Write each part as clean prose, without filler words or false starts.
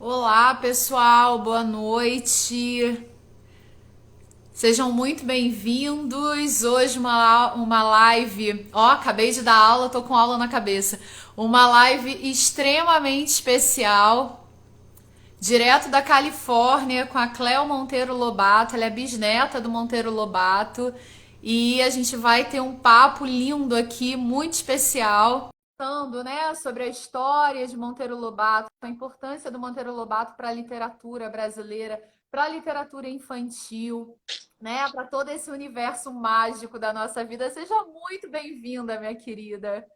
Olá, pessoal, boa noite. Sejam muito bem-vindos. Hoje uma live. Ó, acabei de dar aula, tô com aula na cabeça. Uma live extremamente especial, direto da Califórnia, com a Cleo Monteiro Lobato. Ela é bisneta do Monteiro Lobato. E a gente vai ter um papo lindo aqui, muito especial falando, né, sobre a história de Monteiro Lobato, a importância do Monteiro Lobato para a literatura brasileira, para a literatura infantil, né, para todo esse universo mágico da nossa vida. Seja muito bem-vinda, minha querida.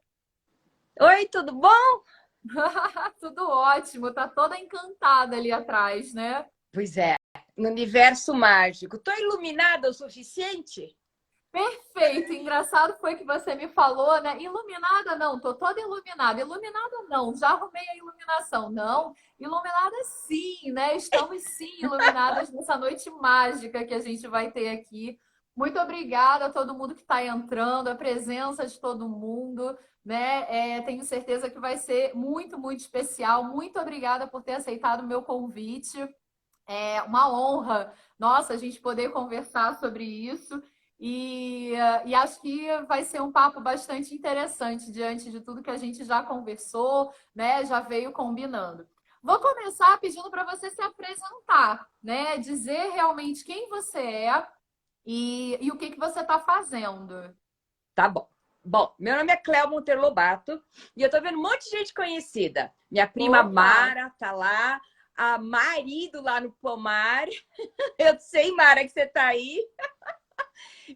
Oi, tudo bom? Tudo ótimo, tá toda encantada ali atrás, né? Pois é, no universo mágico. Tô iluminada o suficiente? Perfeito. Engraçado foi que você me falou, né? Iluminada não, tô toda iluminada. Iluminada não, já arrumei a iluminação. Não, iluminada sim, né? Estamos sim iluminadas nessa noite mágica que a gente vai ter aqui. Muito obrigada a todo mundo que está entrando, a presença de todo mundo, né? Tenho certeza que vai ser muito, muito especial. Muito obrigada por ter aceitado o meu convite. É uma honra, nossa, a gente poder conversar sobre isso. E acho que vai ser um papo bastante interessante diante de tudo que a gente já conversou, né? Já veio combinando. Vou começar pedindo para você se apresentar, né? Dizer realmente quem você é e o que, que você está fazendo. Tá bom. Bom, meu nome é Cleo Monteiro Lobato e eu tô vendo um monte de gente conhecida. Minha prima Opa! Mara tá lá, a marido lá no pomar. Eu sei, Mara, que você tá aí.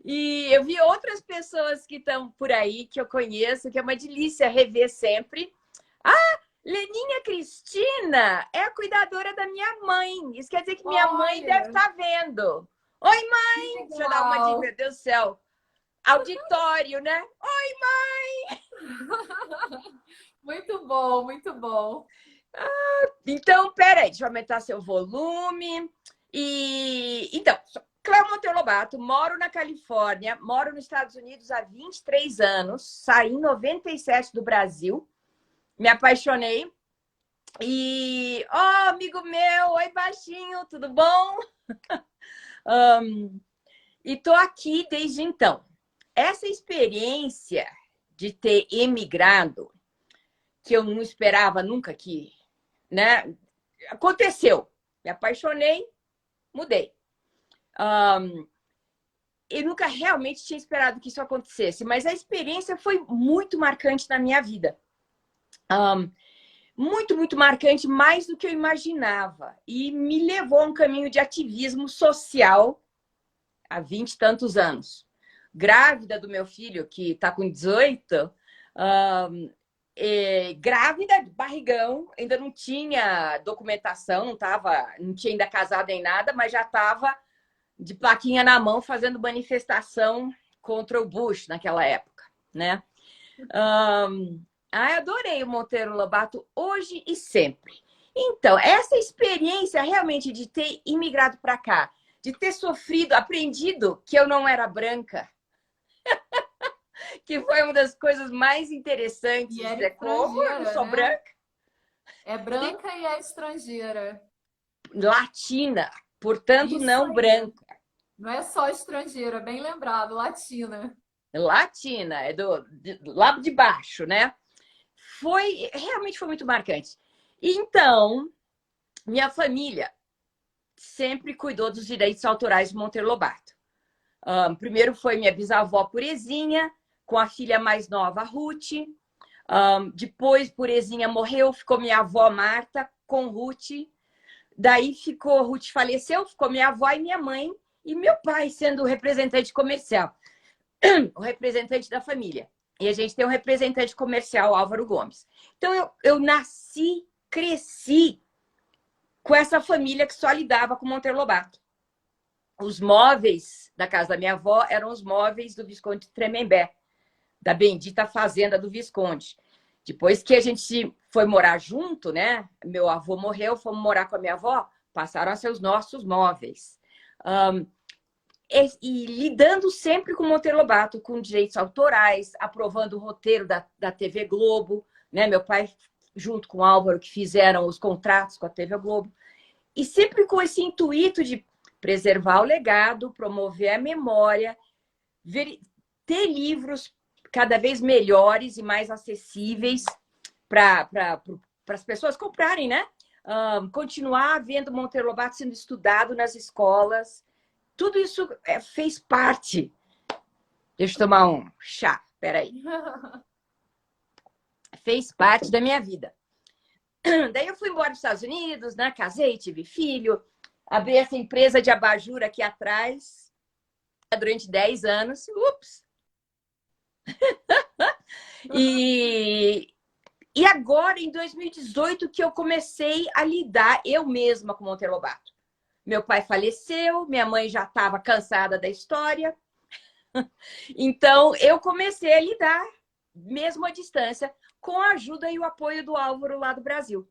E eu vi outras pessoas que estão por aí, que eu conheço, que é uma delícia rever sempre. Ah, Leninha Cristina é a cuidadora da minha mãe. Isso quer dizer que minha mãe deve Olha, estar vendo. Oi, que mãe! Deixa eu dar uma dica, legal! meu Deus do céu. Auditório, né? Muito bom, muito bom. Então, peraí, deixa eu aumentar seu volume. Então, Cléo Monteiro Lobato, moro na Califórnia, moro nos Estados Unidos há 23 anos, saí em 97 do Brasil, me apaixonei. Amigo meu, oi baixinho, tudo bom? E tô aqui desde então. Essa experiência de ter emigrado, que eu não esperava nunca que, né? Aconteceu. Me apaixonei, mudei. Eu nunca realmente tinha esperado que isso acontecesse, mas a experiência foi muito marcante na minha vida. Muito, muito marcante, mais do que eu imaginava. E me levou a um caminho de ativismo social há 20 e tantos anos. Grávida do meu filho, que está com 18, grávida, barrigão, ainda não tinha documentação, não tinha ainda casado nem nada, mas já estava de plaquinha na mão fazendo manifestação contra o Bush naquela época, né? Adorei o Monteiro Lobato hoje e sempre. Então, essa experiência realmente de ter imigrado para cá, de ter sofrido, aprendido que eu não era branca, que foi uma das coisas mais E interessantes. era É como eu não estrangeira, sou né? branca, É branca e é estrangeira. latina, portanto Isso não aí. branca. Não é só estrangeira, bem lembrado, latina. Latina, é do lado de baixo, né? Realmente foi muito marcante. Então, minha família sempre cuidou dos direitos autorais de Monteiro Lobato. Primeiro foi minha bisavó Purezinha, com a filha mais nova, Ruth. Depois, Purezinha morreu, ficou minha avó Marta com Ruth. Daí Ruth faleceu, ficou minha avó e minha mãe, e meu pai sendo o representante comercial, o representante da família. E a gente tem um representante comercial, Álvaro Gomes. Então, eu nasci, cresci com essa família que só lidava com Monteiro Lobato. Os móveis da casa da minha avó eram os móveis do Visconde de Tremembé, da bendita fazenda do Visconde. Depois que a gente foi morar junto, né? Meu avô morreu, fomos morar com a minha avó, passaram a ser os nossos móveis. E lidando sempre com Monteiro Lobato, com direitos autorais, aprovando o roteiro da TV Globo, né? Meu pai junto com o Álvaro, que fizeram os contratos com a TV Globo. E sempre com esse intuito de preservar o legado, promover a memória, ter livros cada vez melhores e mais acessíveis para as pessoas comprarem, né? Continuar vendo Monteiro Lobato sendo estudado nas escolas. Tudo isso fez parte. Deixa eu tomar um chá, peraí. Fez parte da minha vida. Daí eu fui embora dos Estados Unidos, né? Casei, tive filho, abri essa empresa de abajur aqui atrás durante 10 anos. Ups! E agora, em 2018, que eu comecei a lidar eu mesma com Monteiro Lobato. Meu pai faleceu, minha mãe já estava cansada da história. Então, eu comecei a lidar, mesmo à distância, com a ajuda e o apoio do Álvaro lá do Brasil.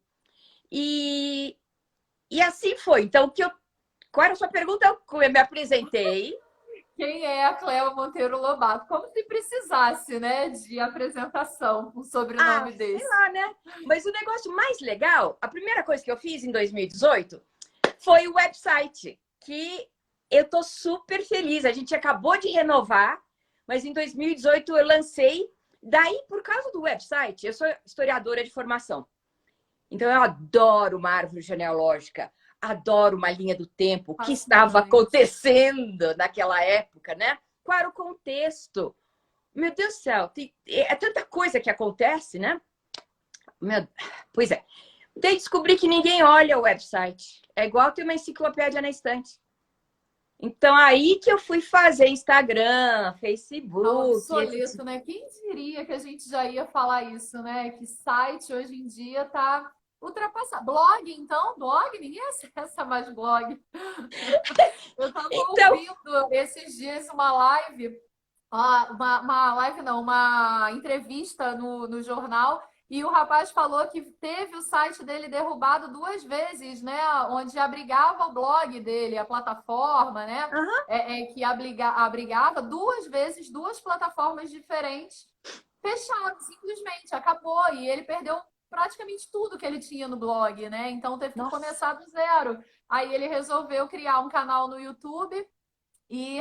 E assim foi. Então, qual era a sua pergunta? Eu me apresentei. Quem é a Cléo Monteiro Lobato? Como se precisasse, né, de apresentação com o sobrenome desse. Sei lá, né? Mas o negócio mais legal, a primeira coisa que eu fiz em 2018 foi o website, que eu tô super feliz. A gente acabou de renovar, mas em 2018 eu lancei. Daí, por causa do website, eu sou historiadora de formação. Então, eu adoro uma árvore genealógica, adoro uma linha do tempo, o que estava acontecendo naquela época, né? Qual era o contexto? Meu Deus do céu, é tanta coisa que acontece, né? Pois é. Daí descobri que ninguém olha o website. É igual ter uma enciclopédia na estante. Então, aí que eu fui fazer Instagram, Facebook. Obsoleto, né? Quem diria que a gente já ia falar isso, né? Que site hoje em dia tá ultrapassado. Blog, então? Blog? Ninguém acessa mais blog. Eu tava ouvindo esses dias uma live, uma live não, uma entrevista no jornal. E o rapaz falou que teve o site dele derrubado 2 vezes, né? Onde abrigava o blog dele, a plataforma, né? Que abrigava 2 vezes 2 plataformas diferentes. Fecharam, simplesmente, acabou. E ele perdeu praticamente tudo que ele tinha no blog, né? Então teve que começar do zero. Aí ele resolveu criar um canal no YouTube e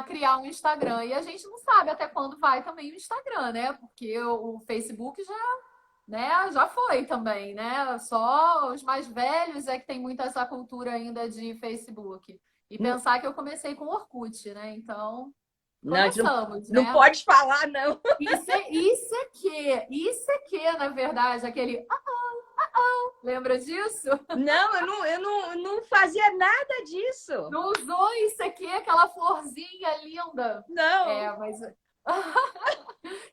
criar um Instagram. E a gente não sabe até quando vai também o Instagram, né? Porque o Facebook já foi também, né? Só os mais velhos é que tem muito essa cultura ainda de Facebook. E pensar que eu comecei com Orkut, né? Então, começamos, não né? pode falar, não. Isso é que, na verdade, aquele lembra disso? Não, eu não fazia nada disso. Não usou isso aqui, aquela florzinha linda. Não. Mas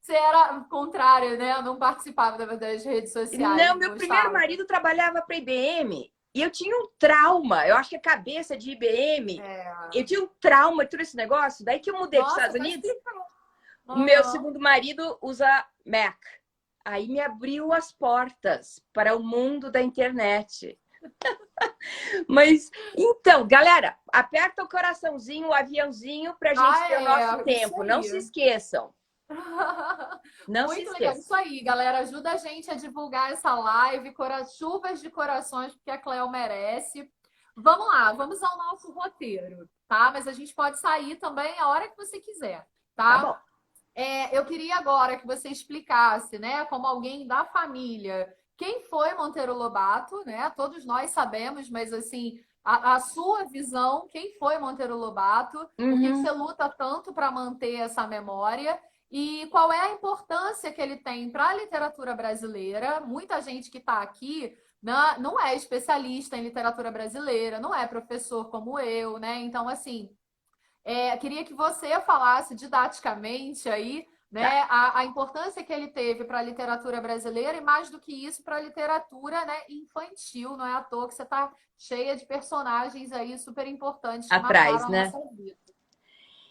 você era contrário, né? Eu não participava das redes sociais. Não, meu primeiro marido trabalhava para IBM e eu tinha um trauma. Eu acho que a cabeça de IBM, eu tinha um trauma de todo esse negócio. Daí que eu mudei para os Estados Unidos, o meu segundo marido usa Mac. Aí me abriu as portas para o mundo da internet. Mas, então, galera, aperta o coraçãozinho, o aviãozinho para a gente ter o nosso tempo. Não se esqueçam. Não se esqueçam. Muito legal. Isso aí, galera. Ajuda a gente a divulgar essa live. Chuvas de corações, porque a Cléo merece. Vamos lá, vamos ao nosso roteiro, tá? Mas a gente pode sair também a hora que você quiser, tá? Tá bom. Eu queria agora que você explicasse, né, como alguém da família, quem foi Monteiro Lobato, né? Todos nós sabemos, mas assim, a sua visão, quem foi Monteiro Lobato, por que você luta tanto para manter essa memória e qual é a importância que ele tem para a literatura brasileira. Muita gente que está aqui não é especialista em literatura brasileira, não é professor como eu, né? Então, assim, queria que você falasse didaticamente aí, né, a importância que ele teve para a literatura brasileira e, mais do que isso, para a literatura, né, infantil. Não é à toa que você está cheia de personagens aí super importantes que atrás, marcaram né? a nossa vida.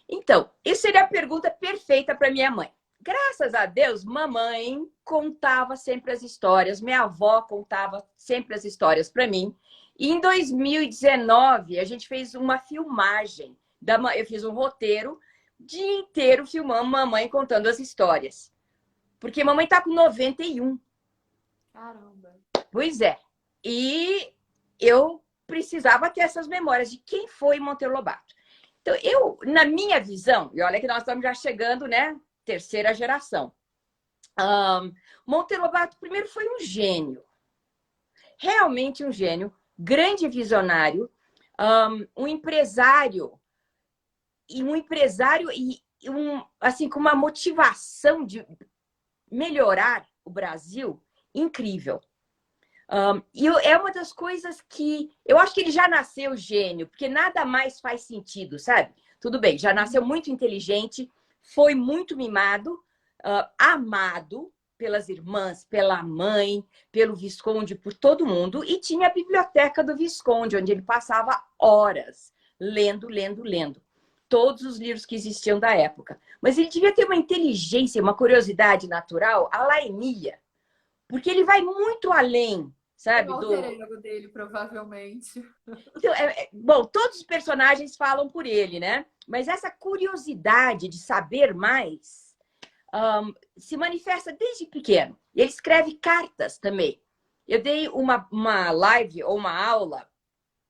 Então, isso seria a pergunta perfeita para minha mãe. Graças a Deus, mamãe contava sempre as histórias, minha avó contava sempre as histórias para mim. E em 2019, a gente fez uma filmagem. Eu fiz um roteiro, dia inteiro filmando mamãe contando as histórias. Porque mamãe tá com 91. Caramba. Pois é. E eu precisava ter essas memórias de quem foi Monteiro Lobato. Então, na minha visão, e olha que nós estamos já chegando, né? Terceira geração. Monteiro Lobato, primeiro, foi um gênio. Realmente um gênio, grande visionário, um empresário assim, com uma motivação de melhorar o Brasil incrível. E é uma das coisas que eu acho que ele já nasceu gênio, porque nada mais faz sentido, sabe? Tudo bem, já nasceu muito inteligente, foi muito mimado, amado pelas irmãs, pela mãe, pelo Visconde, por todo mundo, e tinha a biblioteca do Visconde, onde ele passava horas lendo, lendo, lendo. Todos os livros que existiam da época. Mas ele devia ter uma inteligência, uma curiosidade natural, a la Emília, porque ele vai muito além, O sabe? alter ego dele, provavelmente. Então, bom, todos os personagens falam por ele, né? Mas essa curiosidade de saber mais se manifesta desde pequeno. Ele escreve cartas também. Eu dei uma live ou uma aula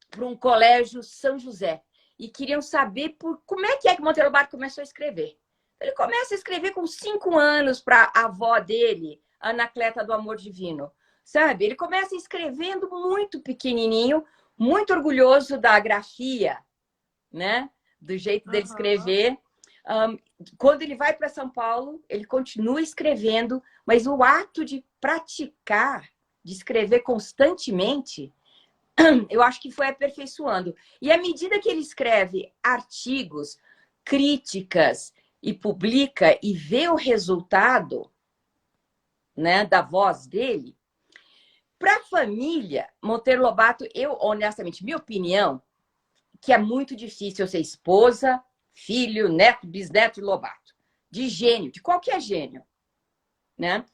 para um colégio São José e queriam saber como é que Monteiro Lobato começou a escrever. Ele começa a escrever com 5 anos para a avó dele, Anacleta do Amor Divino. Sabe? Ele começa escrevendo muito pequenininho, muito orgulhoso da grafia, né? Do jeito dele escrever. Quando ele vai para São Paulo, ele continua escrevendo, mas o ato de praticar, de escrever constantemente, eu acho que foi aperfeiçoando. E à medida que ele escreve artigos, críticas e publica e vê o resultado, né, da voz dele, para a família, Monteiro Lobato, eu, honestamente, minha opinião, que é muito difícil ser esposa, filho, neto, bisneto de Lobato. De gênio, de qualquer gênio. Né?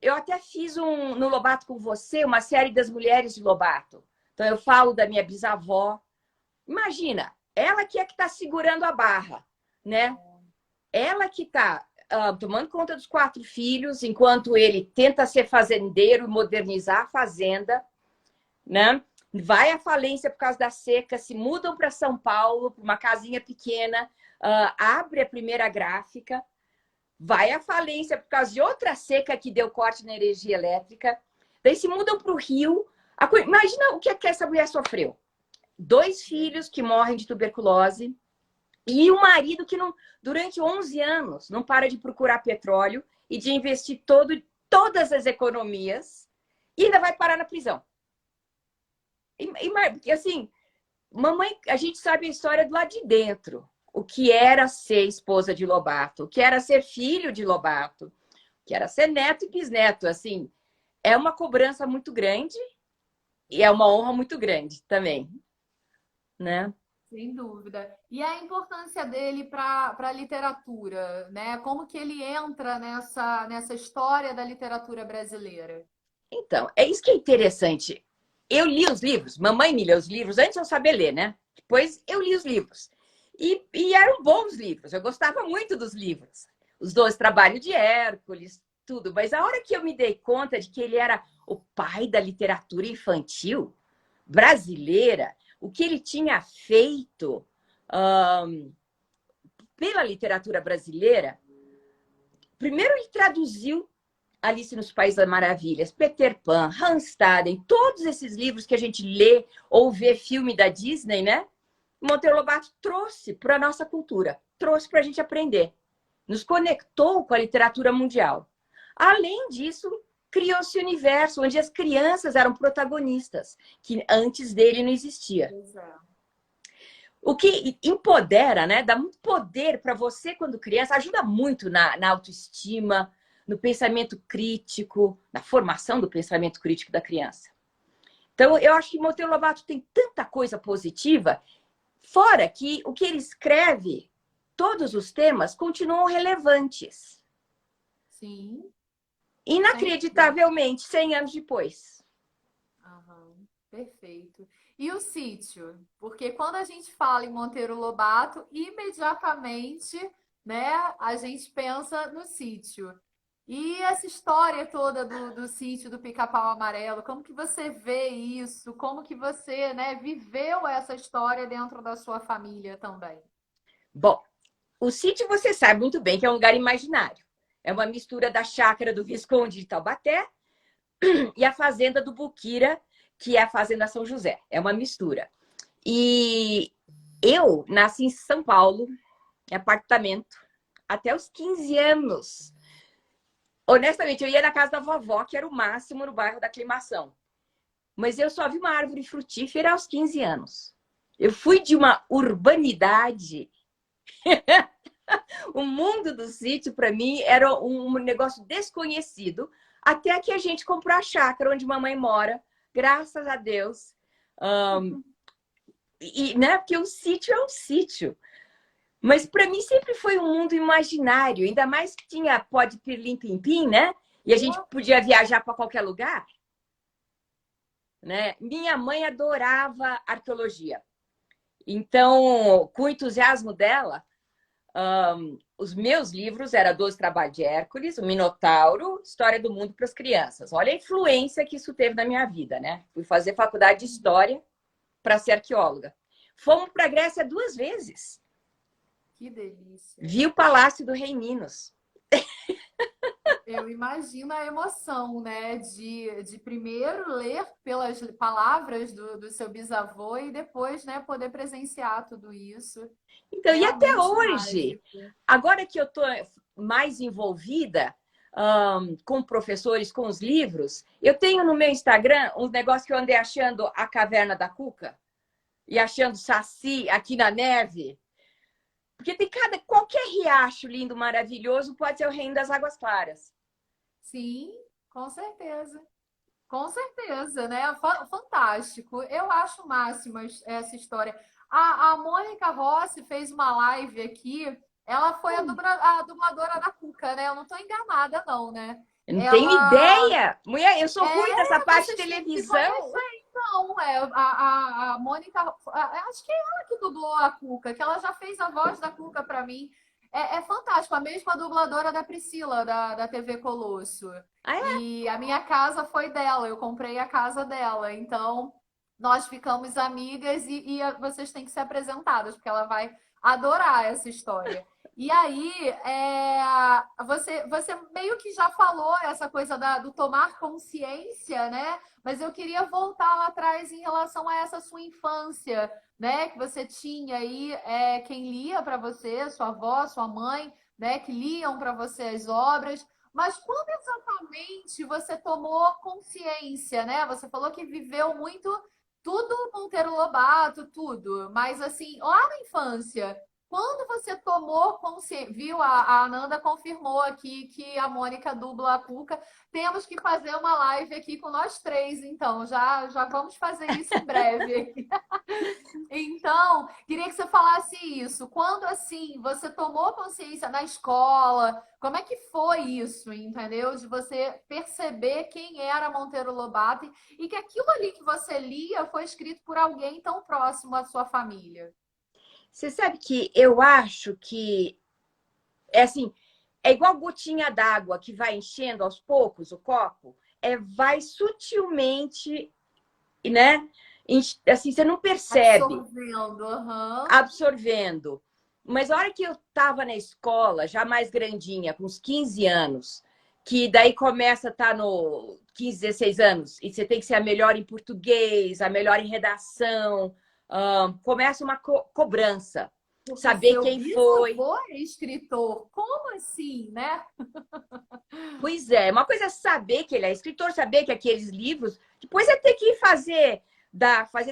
Eu até fiz no Lobato com você uma série das mulheres de Lobato. Então, eu falo da minha bisavó. Imagina, ela que está segurando a barra, né? Ela que está tomando conta dos 4 filhos, enquanto ele tenta ser fazendeiro e modernizar a fazenda, né? Vai à falência por causa da seca, se mudam para São Paulo, para uma casinha pequena, abre a primeira gráfica, vai à falência por causa de outra seca que deu corte na energia elétrica, daí se mudam para o Rio. Imagina o que essa mulher sofreu. 2 filhos que morrem de tuberculose e um marido que durante 11 anos não para de procurar petróleo e de investir todas as economias e ainda vai parar na prisão. E assim, mamãe, a gente sabe a história do lado de dentro. O que era ser esposa de Lobato, o que era ser filho de Lobato, o que era ser neto e bisneto. Assim, é uma cobrança muito grande e é uma honra muito grande também, né? Sem dúvida. E a importância dele para a literatura, né? Como que ele entra nessa história da literatura brasileira? Então, é isso que é interessante. Eu li os livros, mamãe me leu os livros antes de eu saber ler, né? Depois eu li os livros. E eram bons livros, eu gostava muito dos livros. Os 12 Trabalhos de Hércules, tudo. Mas a hora que eu me dei conta de que ele era o pai da literatura infantil brasileira, o que ele tinha feito pela literatura brasileira, primeiro ele traduziu Alice nos Países das Maravilhas, Peter Pan, Hans Staden, todos esses livros que a gente lê ou vê filme da Disney, né? Monteiro Lobato trouxe para a nossa cultura, trouxe para a gente aprender. Nos conectou com a literatura mundial. Além disso, criou esse universo onde as crianças eram protagonistas, que antes dele não existia. Exato. O que empodera, né? Dá muito poder para você quando criança, ajuda muito na autoestima, no pensamento crítico, na formação do pensamento crítico da criança. Então, eu acho que Monteiro Lobato tem tanta coisa positiva, fora que o que ele escreve, todos os temas continuam relevantes. Sim. Inacreditavelmente, 100 anos depois. Aham, perfeito. E o sítio? Porque quando a gente fala em Monteiro Lobato, imediatamente, né, a gente pensa no sítio. E essa história toda do sítio do Pica-Pau Amarelo, como que você vê isso? Como que você, né, viveu essa história dentro da sua família também? Bom, o sítio você sabe muito bem que é um lugar imaginário. É uma mistura da chácara do Visconde de Taubaté e a fazenda do Buquira, que é a Fazenda São José. É uma mistura. E eu nasci em São Paulo, em apartamento, até os 15 anos. Honestamente, eu ia na casa da vovó, que era o máximo no bairro da Aclimação. Mas eu só vi uma árvore frutífera aos 15 anos. Eu fui de uma urbanidade. O mundo do sítio, para mim, era um negócio desconhecido, até que a gente comprou a chácara onde mamãe mora, graças a Deus. Um, né, porque o sítio é um sítio. Mas para mim sempre foi um mundo imaginário, ainda mais que tinha pode pirlim pim pim, né? E a gente podia viajar para qualquer lugar, né? Minha mãe adorava arqueologia. Então, com o entusiasmo dela, os meus livros eram 12 Trabalhos de Hércules, o Minotauro, História do Mundo para as Crianças. Olha a influência que isso teve na minha vida, né? Fui fazer faculdade de História para ser arqueóloga. Fomos para a Grécia 2 vezes. Que delícia. Vi o Palácio do Rei Minos. Eu imagino a emoção, né? De primeiro ler pelas palavras do seu bisavô e depois, né, poder presenciar tudo isso. Então, e até Realmente hoje, mágico. agora que eu estou mais envolvida com professores, com os livros, eu tenho no meu Instagram um negócio que eu andei achando a Caverna da Cuca e achando Saci aqui na neve. Porque tem qualquer riacho lindo, maravilhoso, pode ser o Reino das Águas Claras. Sim, com certeza. Com certeza, né? Fantástico. Eu acho o máximo essa história. A Mônica Rossi fez uma live aqui. Ela foi a dubladora da Cuca, né? Eu não estou enganada, não, né? Eu não tenho Ela ideia. Mulher, eu sou ruim dessa parte de vocês têm que se televisão. conhecer, então. A Mônica, acho que é ela que dublou a Cuca, que ela já fez a voz da Cuca para mim. É fantástico, a mesma dubladora da Priscila, da TV Colosso. Ah, é? E a minha casa foi dela, eu comprei a casa dela. Então, nós ficamos amigas e vocês têm que ser apresentadas, porque ela vai adorar essa história. E aí, você meio que já falou essa coisa do tomar consciência, né? Mas eu queria voltar lá atrás em relação a essa sua infância, né? Que você tinha aí quem lia para você, sua avó, sua mãe, né? Que liam para você as obras. Mas quando exatamente você tomou consciência, né? Você falou que viveu muito tudo Monteiro Lobato, tudo. Mas assim, lá na infância, quando você tomou consciência, viu? A Ananda confirmou aqui que a Mônica dubla a Cuca. Temos que fazer uma live aqui com nós três, então. Já vamos fazer isso em breve. Então, queria que você falasse isso. Quando assim você tomou consciência na escola, como é que foi isso, entendeu? De você perceber quem era Monteiro Lobato e que aquilo ali que você lia foi escrito por alguém tão próximo à sua família. Você sabe que eu acho que é assim, é igual gotinha d'água que vai enchendo aos poucos o copo, vai sutilmente, né? Assim, você não percebe Absorvendo, aham. absorvendo. Mas a hora que eu estava na escola, já mais grandinha, com uns 15 anos, que daí começa a estar no 15, 16 anos, e você tem que ser a melhor em português, a melhor em redação, começa uma cobrança. Porque Saber seu quem foi. bisavô é escritor. Como assim, né? Pois é, uma coisa é saber que ele é escritor, saber que aqueles livros, depois é ter que fazer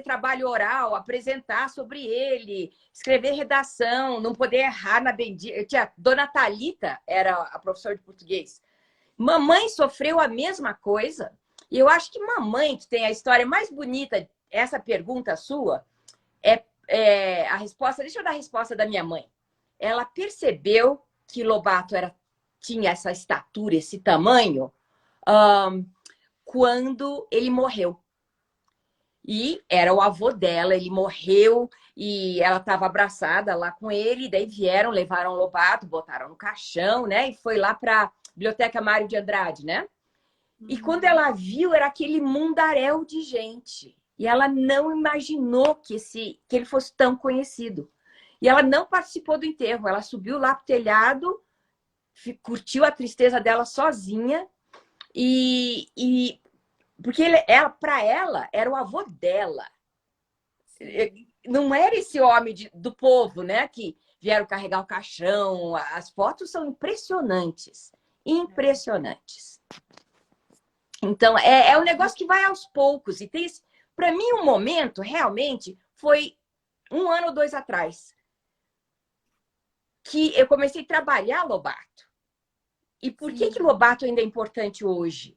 trabalho oral, apresentar sobre ele, escrever redação, não poder errar na bendita. Dona Thalita era a professora de português. Mamãe sofreu a mesma coisa. E eu acho que mamãe, que tem a história mais bonita, essa pergunta sua, é a resposta. Deixa eu dar a resposta da minha mãe. Ela percebeu que Lobato tinha essa estatura, esse tamanho, quando ele morreu. E era o avô dela, ele morreu e ela estava abraçada lá com ele, daí vieram, levaram o Lobato, botaram no caixão, né? E foi lá para Biblioteca Mário de Andrade, né? E quando Uhum. ela viu, era aquele mundaréu de gente. E ela não imaginou que ele fosse tão conhecido. E ela não participou do enterro. Ela subiu lá pro telhado, curtiu a tristeza dela sozinha. Porque para ela, era o avô dela. Sim. Não era esse homem do povo, né? Que vieram carregar o caixão. As fotos são impressionantes. Impressionantes. Então, é um negócio que vai aos poucos. E tem, para mim, um momento, realmente, foi 1 ano ou 2 atrás, que eu comecei a trabalhar Lobato. E por que Sim. Lobato ainda é importante hoje?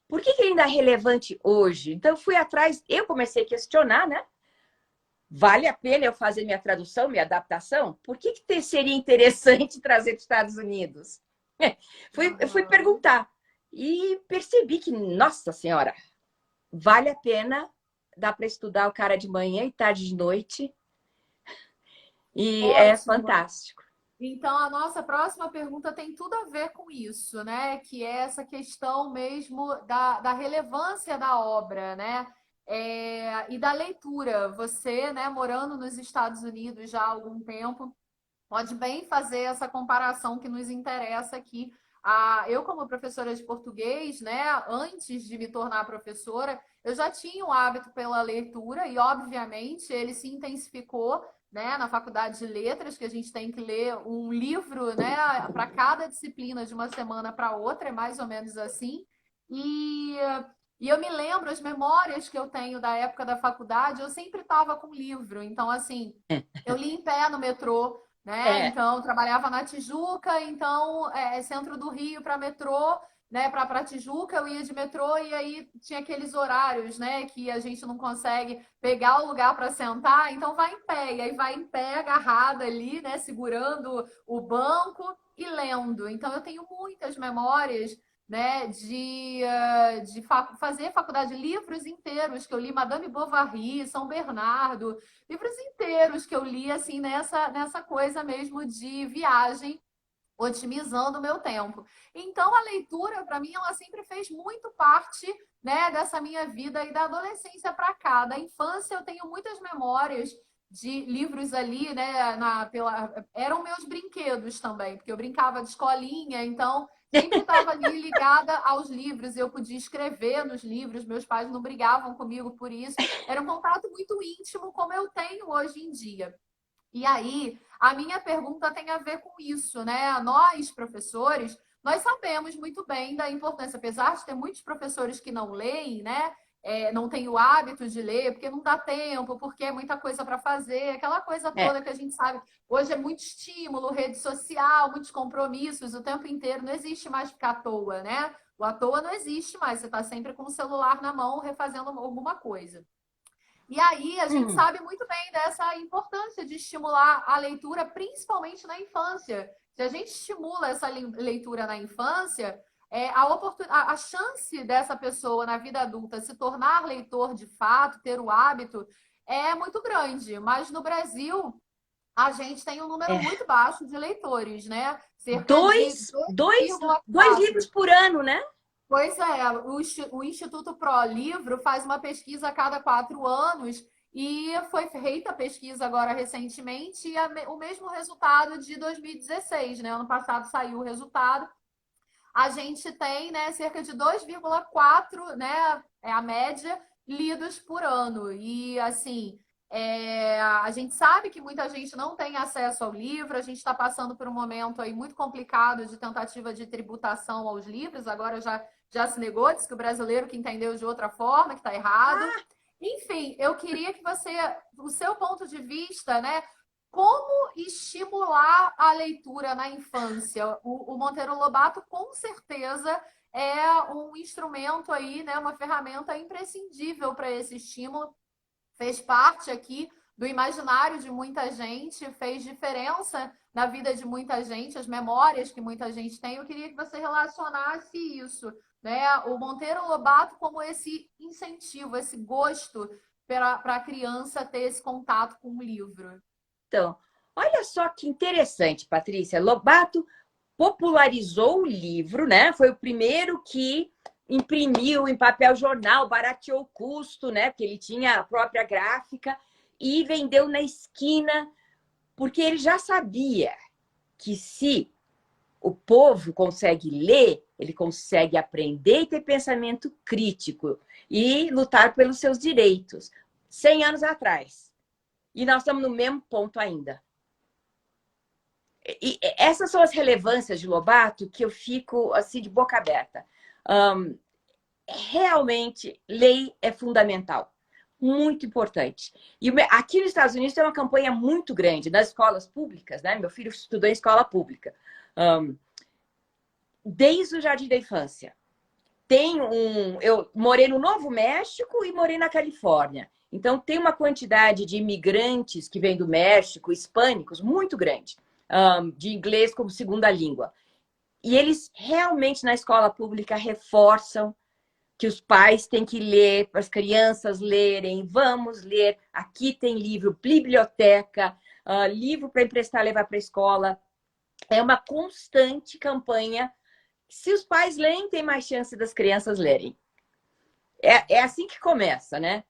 Por que ele ainda é relevante hoje? Então, eu fui atrás, eu comecei a questionar, né? Vale a pena eu fazer minha tradução, minha adaptação? Por que seria interessante trazer para os Estados Unidos? Eu fui Aham. perguntar e percebi que, nossa senhora, vale a pena, dá para estudar o cara de manhã e tarde de noite, e é Ótimo. fantástico. Então, a nossa próxima pergunta tem tudo a ver com isso, né? Que é essa questão mesmo da relevância da obra, né? E da leitura. Você, né, morando nos Estados Unidos já há algum tempo, pode bem fazer essa comparação que nos interessa aqui. Eu, como professora de português, né, antes de me tornar professora, eu já tinha o hábito pela leitura e, obviamente, ele se intensificou, né, na faculdade de letras, que a gente tem que ler um livro, né, para cada disciplina de uma semana para outra, é mais ou menos assim. E, e eu me lembro as memórias que eu tenho da época da faculdade, eu sempre estava com livro. Então, assim, eu li em pé no metrô, né? É, Então, trabalhava na Tijuca, então, centro do Rio para metrô, né? Para Tijuca, eu ia de metrô e aí tinha aqueles horários, né? Que a gente não consegue pegar o lugar para sentar, então vai em pé, e aí vai em pé, agarrada ali, né? Segurando o banco e lendo. Então, eu tenho muitas memórias. Né, fazer faculdade, livros inteiros que eu li, Madame Bovary, São Bernardo, livros inteiros que eu li assim nessa coisa mesmo de viagem, otimizando o meu tempo. Então a leitura para mim ela sempre fez muito parte, né, dessa minha vida e da adolescência para cá. Da infância eu tenho muitas memórias de livros ali, né, eram meus brinquedos também, porque eu brincava de escolinha, então sempre estava ali ligada aos livros, eu podia escrever nos livros, meus pais não brigavam comigo por isso. Era um contato muito íntimo, como eu tenho hoje em dia. E aí, a minha pergunta tem a ver com isso, né? Nós, professores, nós sabemos muito bem da importância, apesar de ter muitos professores que não leem, né? Não têm o hábito de ler, porque não dá tempo, porque é muita coisa para fazer, aquela coisa é. toda que a gente sabe. Hoje é muito estímulo, rede social, muitos compromissos o tempo inteiro, não existe mais ficar à toa, né? O à toa não existe mais, você está sempre com o celular na mão, refazendo alguma coisa. E aí a gente Hum, sabe muito bem dessa importância de estimular a leitura, principalmente na infância. Se a gente estimula essa leitura na infância, a chance dessa pessoa na vida adulta se tornar leitor de fato, ter o hábito, é muito grande. Mas no Brasil, a gente tem um número é. muito baixo de leitores, né? Cerca de Dois 2,4. livros por ano, né? Pois é, o Instituto Pro Livro faz uma pesquisa a cada 4 anos e foi feita a pesquisa agora recentemente e o mesmo resultado de 2016, né? Ano passado saiu o resultado. A gente tem, né, cerca de 2,4, né, é a média, lidos por ano. E, assim, a gente sabe que muita gente não tem acesso ao livro, a gente está passando por um momento aí muito complicado de tentativa de tributação aos livros, agora já se negou, disse que o brasileiro que entendeu de outra forma, que está errado. Enfim, eu queria que você, o seu ponto de vista, né, como estimular a leitura na infância? O Monteiro Lobato, com certeza, é um instrumento aí, né, uma ferramenta imprescindível para esse estímulo. Fez parte aqui do imaginário de muita gente, fez diferença na vida de muita gente, as memórias que muita gente tem. Eu queria que você relacionasse isso, né? O Monteiro Lobato como esse incentivo, esse gosto para a criança ter esse contato com o livro. Então, olha só que interessante, Patrícia. Lobato popularizou o livro, né? Foi o primeiro que imprimiu em papel jornal, barateou o custo, né? Porque ele tinha a própria gráfica e vendeu na esquina, porque ele já sabia que se o povo consegue ler, ele consegue aprender e ter pensamento crítico e lutar pelos seus direitos. 100 anos atrás. E nós estamos no mesmo ponto ainda. E essas são as relevâncias de Lobato que eu fico assim de boca aberta. Realmente, lei é fundamental. Muito importante. E aqui nos Estados Unidos tem uma campanha muito grande nas escolas públicas, né? Meu filho estudou em escola pública. Desde o jardim da infância. Eu morei no Novo México e morei na Califórnia. Então, tem uma quantidade de imigrantes que vêm do México, hispânicos, muito grande, de inglês como segunda língua. E eles realmente, na escola pública, reforçam que os pais têm que ler, para as crianças lerem, vamos ler, aqui tem livro, biblioteca, livro para emprestar, levar para a escola. É uma constante campanha. Se os pais leem, tem mais chance das crianças lerem. É assim que começa, né?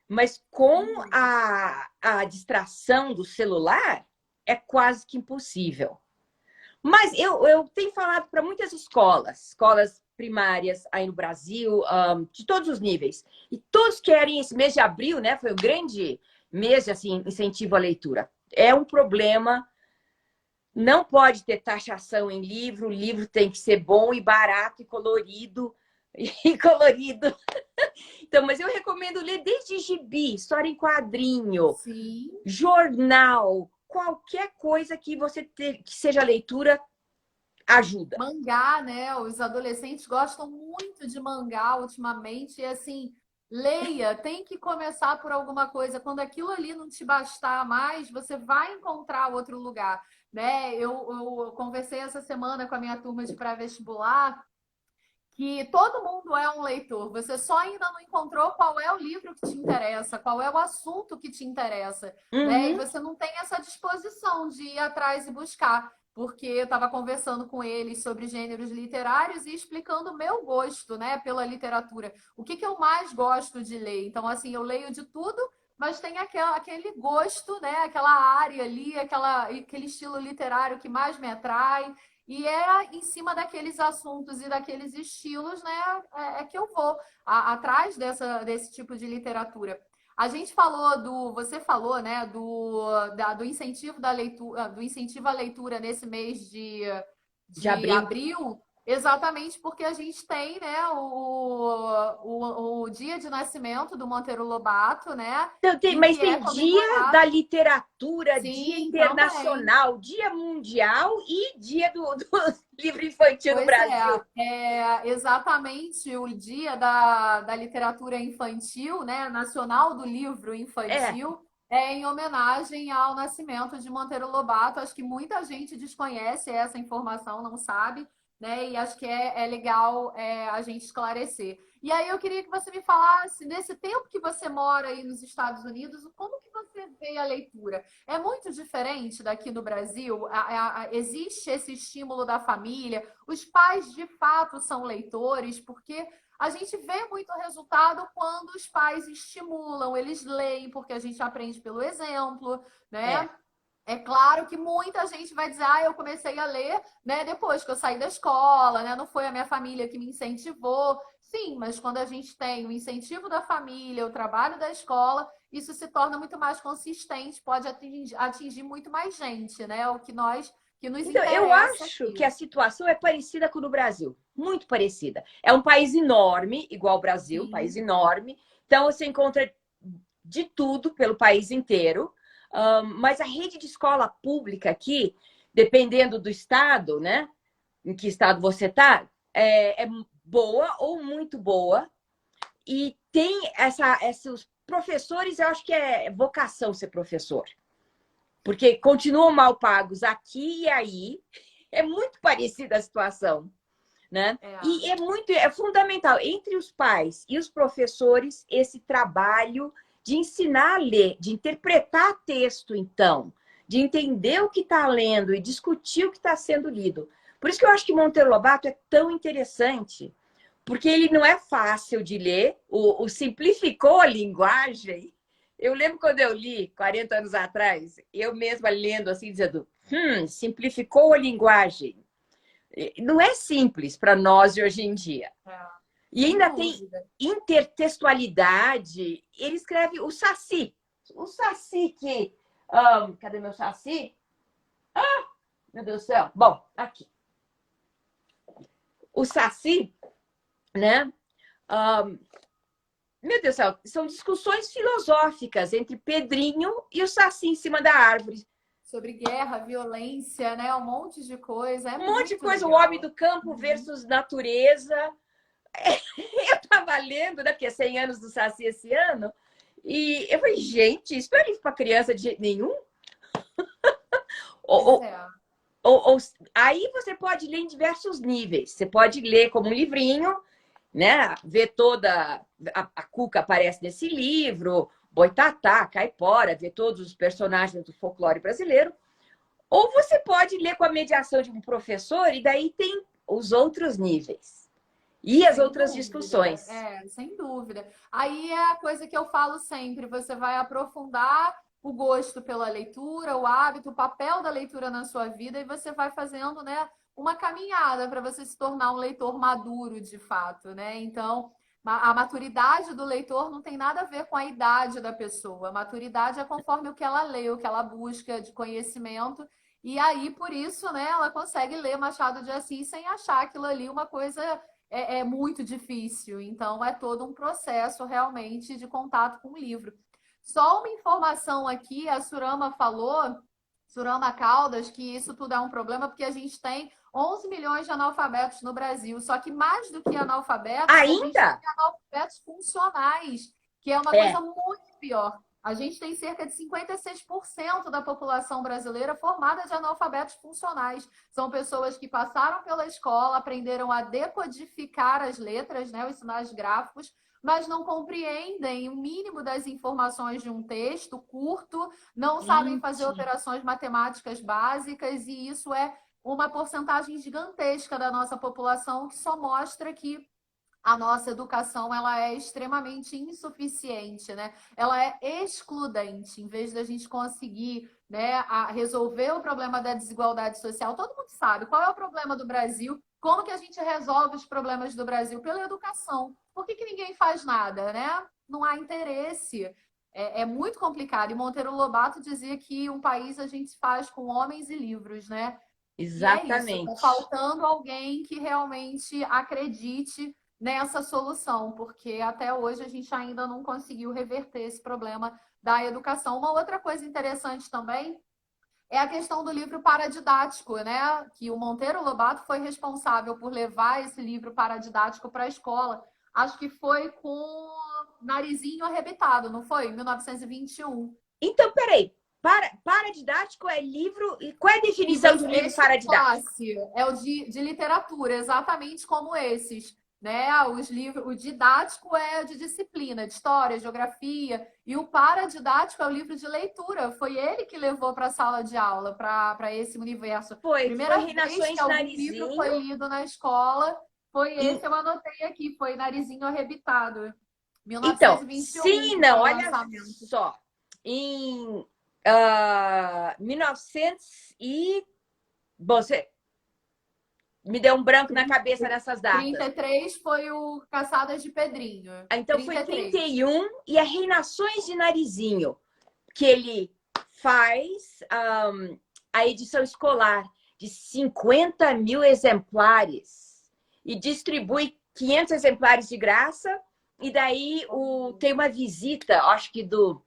Mas com a distração do celular, é quase que impossível. Mas eu tenho falado para muitas escolas primárias aí no Brasil, de todos os níveis. E todos querem, esse mês de abril, né? Foi um grande mês de assim, incentivo à leitura. É um problema. Não pode ter taxação em livro, o livro tem que ser bom e barato e colorido. E colorido. Então, mas eu recomendo ler desde gibi, história em quadrinho, Sim. jornal, qualquer coisa que que seja leitura, ajuda. Mangá, né? Os adolescentes gostam muito de mangá ultimamente. E assim, leia, tem que começar por alguma coisa. Quando aquilo ali não te bastar mais, você vai encontrar outro lugar, né? Eu conversei essa semana com a minha turma de pré-vestibular que todo mundo é um leitor. Você só ainda não encontrou qual é o livro que te interessa, qual é o assunto que te interessa, né? E Uhum. você não tem essa disposição de ir atrás e buscar. Porque eu estava conversando com eles sobre gêneros literários e explicando o meu gosto, né, pela literatura. O que eu mais gosto de ler. Então, assim, eu leio de tudo, mas tem aquele gosto, né, aquela área ali, aquele estilo literário que mais me atrai. E é em cima daqueles assuntos e daqueles estilos, né, é que eu vou atrás desse tipo de literatura. A gente falou você falou, né, do incentivo da leitura, do incentivo à leitura nesse mês De de abril. abril, exatamente porque a gente tem, né, o dia de nascimento do Monteiro Lobato, né, Então, e mas que é tem dia da comemorado. literatura, dia Sim, também. internacional, dia mundial e dia do livro infantil no Pois Brasil. é exatamente o dia da literatura infantil, né? Nacional do livro É, infantil, é em homenagem ao nascimento de Monteiro Lobato. Acho que muita gente desconhece essa informação, não sabe, né? E acho que é legal a gente esclarecer. E aí eu queria que você me falasse, nesse tempo que você mora aí nos Estados Unidos, como que você vê a leitura? É muito diferente daqui no Brasil? Existe esse estímulo da família? Os pais de fato são leitores, porque a gente vê muito resultado quando os pais estimulam, eles leem, porque a gente aprende pelo exemplo, né? é. É claro que muita gente vai dizer, eu comecei a ler, né, depois que eu saí da escola, né? Não foi a minha família que me incentivou. Sim, mas quando a gente tem o incentivo da família, o trabalho da escola, isso se torna muito mais consistente, pode atingir muito mais gente, né? O que nos Então, eu interessa acho que aqui. a situação é parecida com o do Brasil, muito parecida. É um país enorme, igual o Brasil, um país Sim. enorme. Então, você encontra de tudo pelo país inteiro. Mas a rede de escola pública aqui, dependendo do estado, né? Em que estado você está, é boa ou muito boa. E tem esses professores, eu acho que é vocação ser professor. Porque continuam mal pagos aqui e aí. É muito parecida a situação, né? É. E é fundamental entre os pais e os professores esse trabalho de ensinar a ler, de interpretar texto, então, de entender o que está lendo e discutir o que está sendo lido. Por isso que eu acho que Monteiro Lobato é tão interessante, porque ele não é fácil de ler, o simplificou a linguagem. Eu lembro quando eu li, 40 anos atrás, eu mesma lendo assim, dizendo, simplificou a linguagem. Não é simples para nós de hoje em dia. E Sem ainda tem dúvida. intertextualidade. Ele escreve o Saci. O Saci que... cadê meu Saci? Meu Deus do céu. Bom, aqui. O Saci, né? Meu Deus do céu, são discussões filosóficas entre Pedrinho e o Saci em cima da árvore. Sobre guerra, violência, né? Um monte de coisa. É Um monte de muito coisa, o legal. homem do campo versus natureza. Eu estava lendo, né, porque é 100 anos do Saci esse ano, e eu falei, gente, isso não é livro para criança de jeito nenhum. Ou, É. aí você pode ler em diversos níveis. Você pode ler como um livrinho, né? Ver toda... A Cuca aparece nesse livro, Boitatá, Caipora, ver todos os personagens do folclore brasileiro. Ou você pode ler com a mediação de um professor, e daí tem os outros níveis. E as Sem outras dúvida. discussões. Sem dúvida. Aí é a coisa que eu falo sempre: você vai aprofundar o gosto pela leitura, o hábito, o papel da leitura na sua vida, e você vai fazendo, né, uma caminhada para você se tornar um leitor maduro de fato, né? Então, a maturidade do leitor não tem nada a ver com a idade da pessoa. A maturidade é conforme o que ela lê, o que ela busca de conhecimento. E aí, por isso, né, ela consegue ler Machado de Assis sem achar aquilo ali uma coisa muito difícil. Então, é todo um processo realmente de contato com o livro. Só uma informação aqui: a Surama falou, Surama Caldas, que isso tudo é um problema porque a gente tem 11 milhões de analfabetos no Brasil. Só que mais do que analfabetos, a gente Ainda? tem analfabetos funcionais, que é uma É. coisa muito pior. A gente tem cerca de 56% da população brasileira formada de analfabetos funcionais. São pessoas que passaram pela escola, aprenderam a decodificar as letras, né, os sinais gráficos, mas não compreendem o mínimo das informações de um texto curto, não sabem fazer Gente. operações matemáticas básicas, e isso é uma porcentagem gigantesca da nossa população, que só mostra que a nossa educação ela é extremamente insuficiente, né? Ela é excludente. Em vez da gente conseguir, né, resolver o problema da desigualdade social, todo mundo sabe qual é o problema do Brasil. Como que a gente resolve os problemas do Brasil? Pela educação. Por que ninguém faz nada, né? Não há interesse. É muito complicado. E Monteiro Lobato dizia que um país a gente faz com homens e livros, né? E é isso. Está Exatamente. faltando alguém que realmente acredite nessa solução, porque até hoje a gente ainda não conseguiu reverter esse problema da educação. Uma outra coisa interessante também é a questão do livro paradidático, né? Que o Monteiro Lobato foi responsável por levar esse livro paradidático para a escola. Acho que foi com Narizinho Arrebitado, não foi? Em 1921. Então, peraí. Paradidático é livro... E qual é a definição de um livro Este paradidático? classe é o de literatura, exatamente como esses. Né? Os livros, o didático é de disciplina, de história, geografia, e o paradidático é o livro de leitura. Foi ele que levou para a sala de aula, para esse universo. Foi Primeira vez Reinações que de algum livro Narizinho. foi lido na escola foi E, esse, eu anotei aqui, foi Narizinho Arrebitado. então, 1921 sim e que foi não, o olha lançamento. só. Em 1900 e... Bom, você me deu um branco na cabeça nessas datas. 33 foi o Caçadas de Pedrinho. Então, foi 33. 31 e é Reinações de Narizinho, que ele faz a edição escolar de 50 mil exemplares e distribui 500 exemplares de graça. E daí tem uma visita, acho que do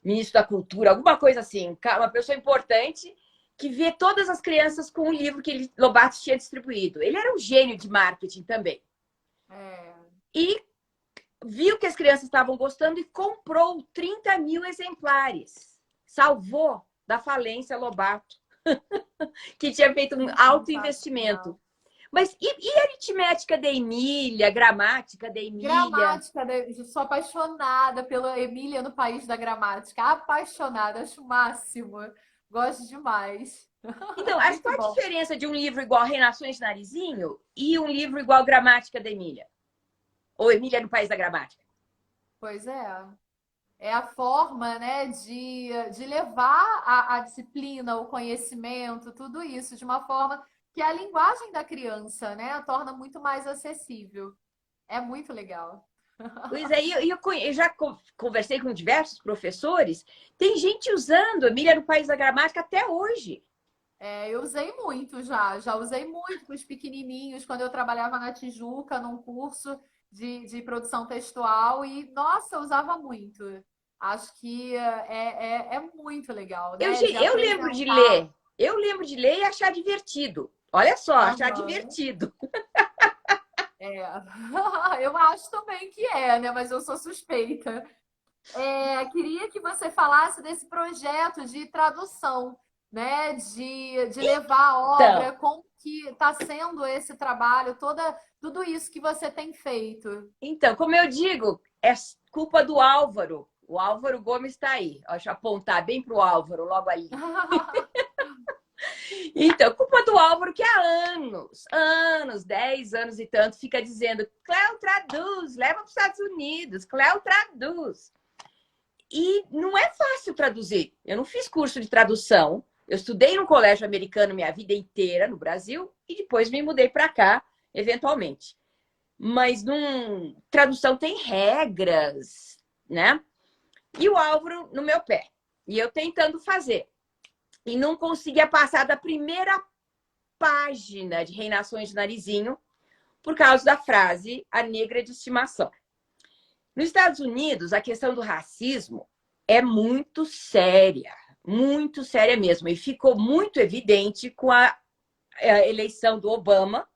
ministro da Cultura, alguma coisa assim, uma pessoa importante que vê todas as crianças com o livro que Lobato tinha distribuído. Ele era um gênio de marketing também. É. E viu que as crianças estavam gostando e comprou 30 mil exemplares. Salvou da falência Lobato, que tinha feito um alto investimento. Mas e aritmética da Emília, gramática da Emília? Gramática, né? Eu sou apaixonada pela Emília no País da Gramática. Apaixonada, acho o máximo. Gosto demais. Então, acho Muito qual a bom. diferença de um livro igual Reinações de Narizinho e um livro igual Gramática da Emília? Ou Emília no País da Gramática? Pois é. É a forma, né, de levar a disciplina, o conhecimento, tudo isso de uma forma que a linguagem da criança, né, torna muito mais acessível. É muito legal. Pois é, eu já conversei com diversos professores, tem gente usando Emília no País da Gramática até hoje. É, eu usei muito já usei muito com os pequenininhos quando eu trabalhava na Tijuca, num curso de produção textual e, nossa, eu usava muito. Acho que é muito legal, né? De Eu lembro de apresentar. ler, eu lembro de ler e achar divertido. Olha só, achar Aham. divertido. É, eu acho também que é, né? Mas eu sou suspeita. É, queria que você falasse desse projeto de tradução, né? De levar a Então, obra, como que está sendo esse trabalho, tudo isso que você tem feito. então, como eu digo, é culpa do Álvaro. O Álvaro Gomes está aí. Deixa eu apontar bem para o Álvaro, logo ali. Então, culpa do Álvaro que há anos, 10 anos e tanto, fica dizendo: Cléo, traduz, leva para os Estados Unidos, Cléo, traduz. E não é fácil traduzir. Eu não fiz curso de tradução. Eu estudei no colégio americano minha vida inteira no Brasil e depois me mudei para cá, eventualmente. Mas tradução tem regras, né? E o Álvaro no meu pé. E eu tentando fazer. E não conseguia passar da primeira página de Reinações de Narizinho por causa da frase a negra de estimação. Nos Estados Unidos, a questão do racismo é muito séria mesmo. E ficou muito evidente com a eleição do Obama,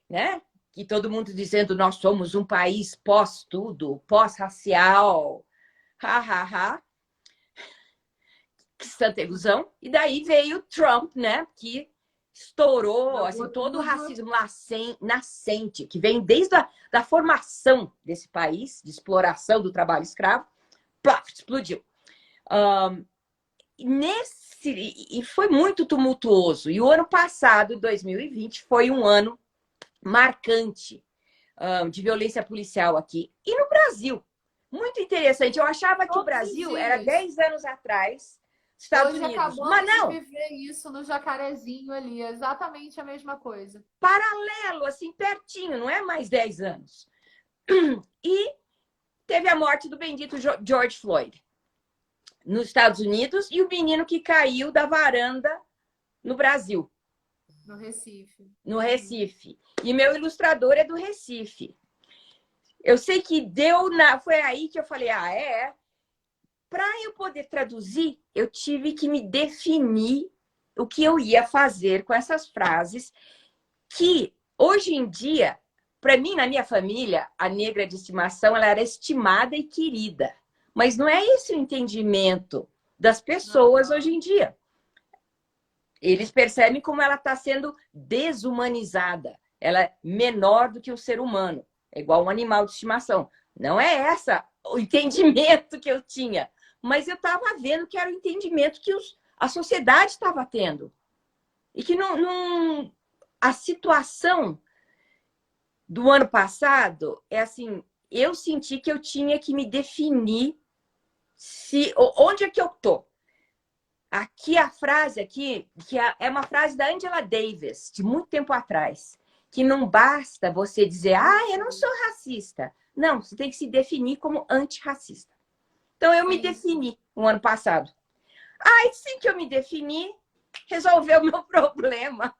né? Que todo mundo dizendo nós somos um país pós-tudo, pós-racial, ha, ha, ha. Que tanta ilusão. E daí veio Trump, né? Que estourou assim, Jogou todo o tudo. racismo nascente, que vem desde a da formação desse país, de exploração do trabalho escravo, plaf, explodiu. Um, e foi muito tumultuoso. E o ano passado, 2020, foi um ano marcante de violência policial aqui. E no Brasil. Muito interessante. Eu achava que o Todos os Brasil era dias. 10 anos atrás, Estados Hoje Unidos. Mas acabamos de não, viver isso no Jacarezinho ali, exatamente a mesma coisa. paralelo, assim, pertinho, não é mais 10 anos. E teve a morte do bendito George Floyd nos Estados Unidos e o menino que caiu da varanda no Brasil, No Recife. no Recife. E meu ilustrador é do Recife. Eu sei que foi aí que eu falei, para eu poder traduzir, eu tive que me definir o que eu ia fazer com essas frases que, hoje em dia, para mim, na minha família, a negra de estimação ela era estimada e querida. Mas não é esse o entendimento das pessoas hoje Aham. em dia. Eles percebem como ela está sendo desumanizada. Ela é menor do que o ser humano. É igual um animal de estimação. Não é essa o entendimento que eu tinha. Mas eu estava vendo que era o entendimento que a sociedade estava tendo. E que a situação do ano passado é assim, eu senti que eu tinha que me definir onde é que eu tô. Aqui a frase aqui, que é uma frase da Angela Davis, de muito tempo atrás, que não basta você dizer, eu não sou racista. Não, você tem que se definir como antirracista. Então eu me Sim, sim. defini no ano passado. Aí sim que eu me defini, resolveu o meu problema.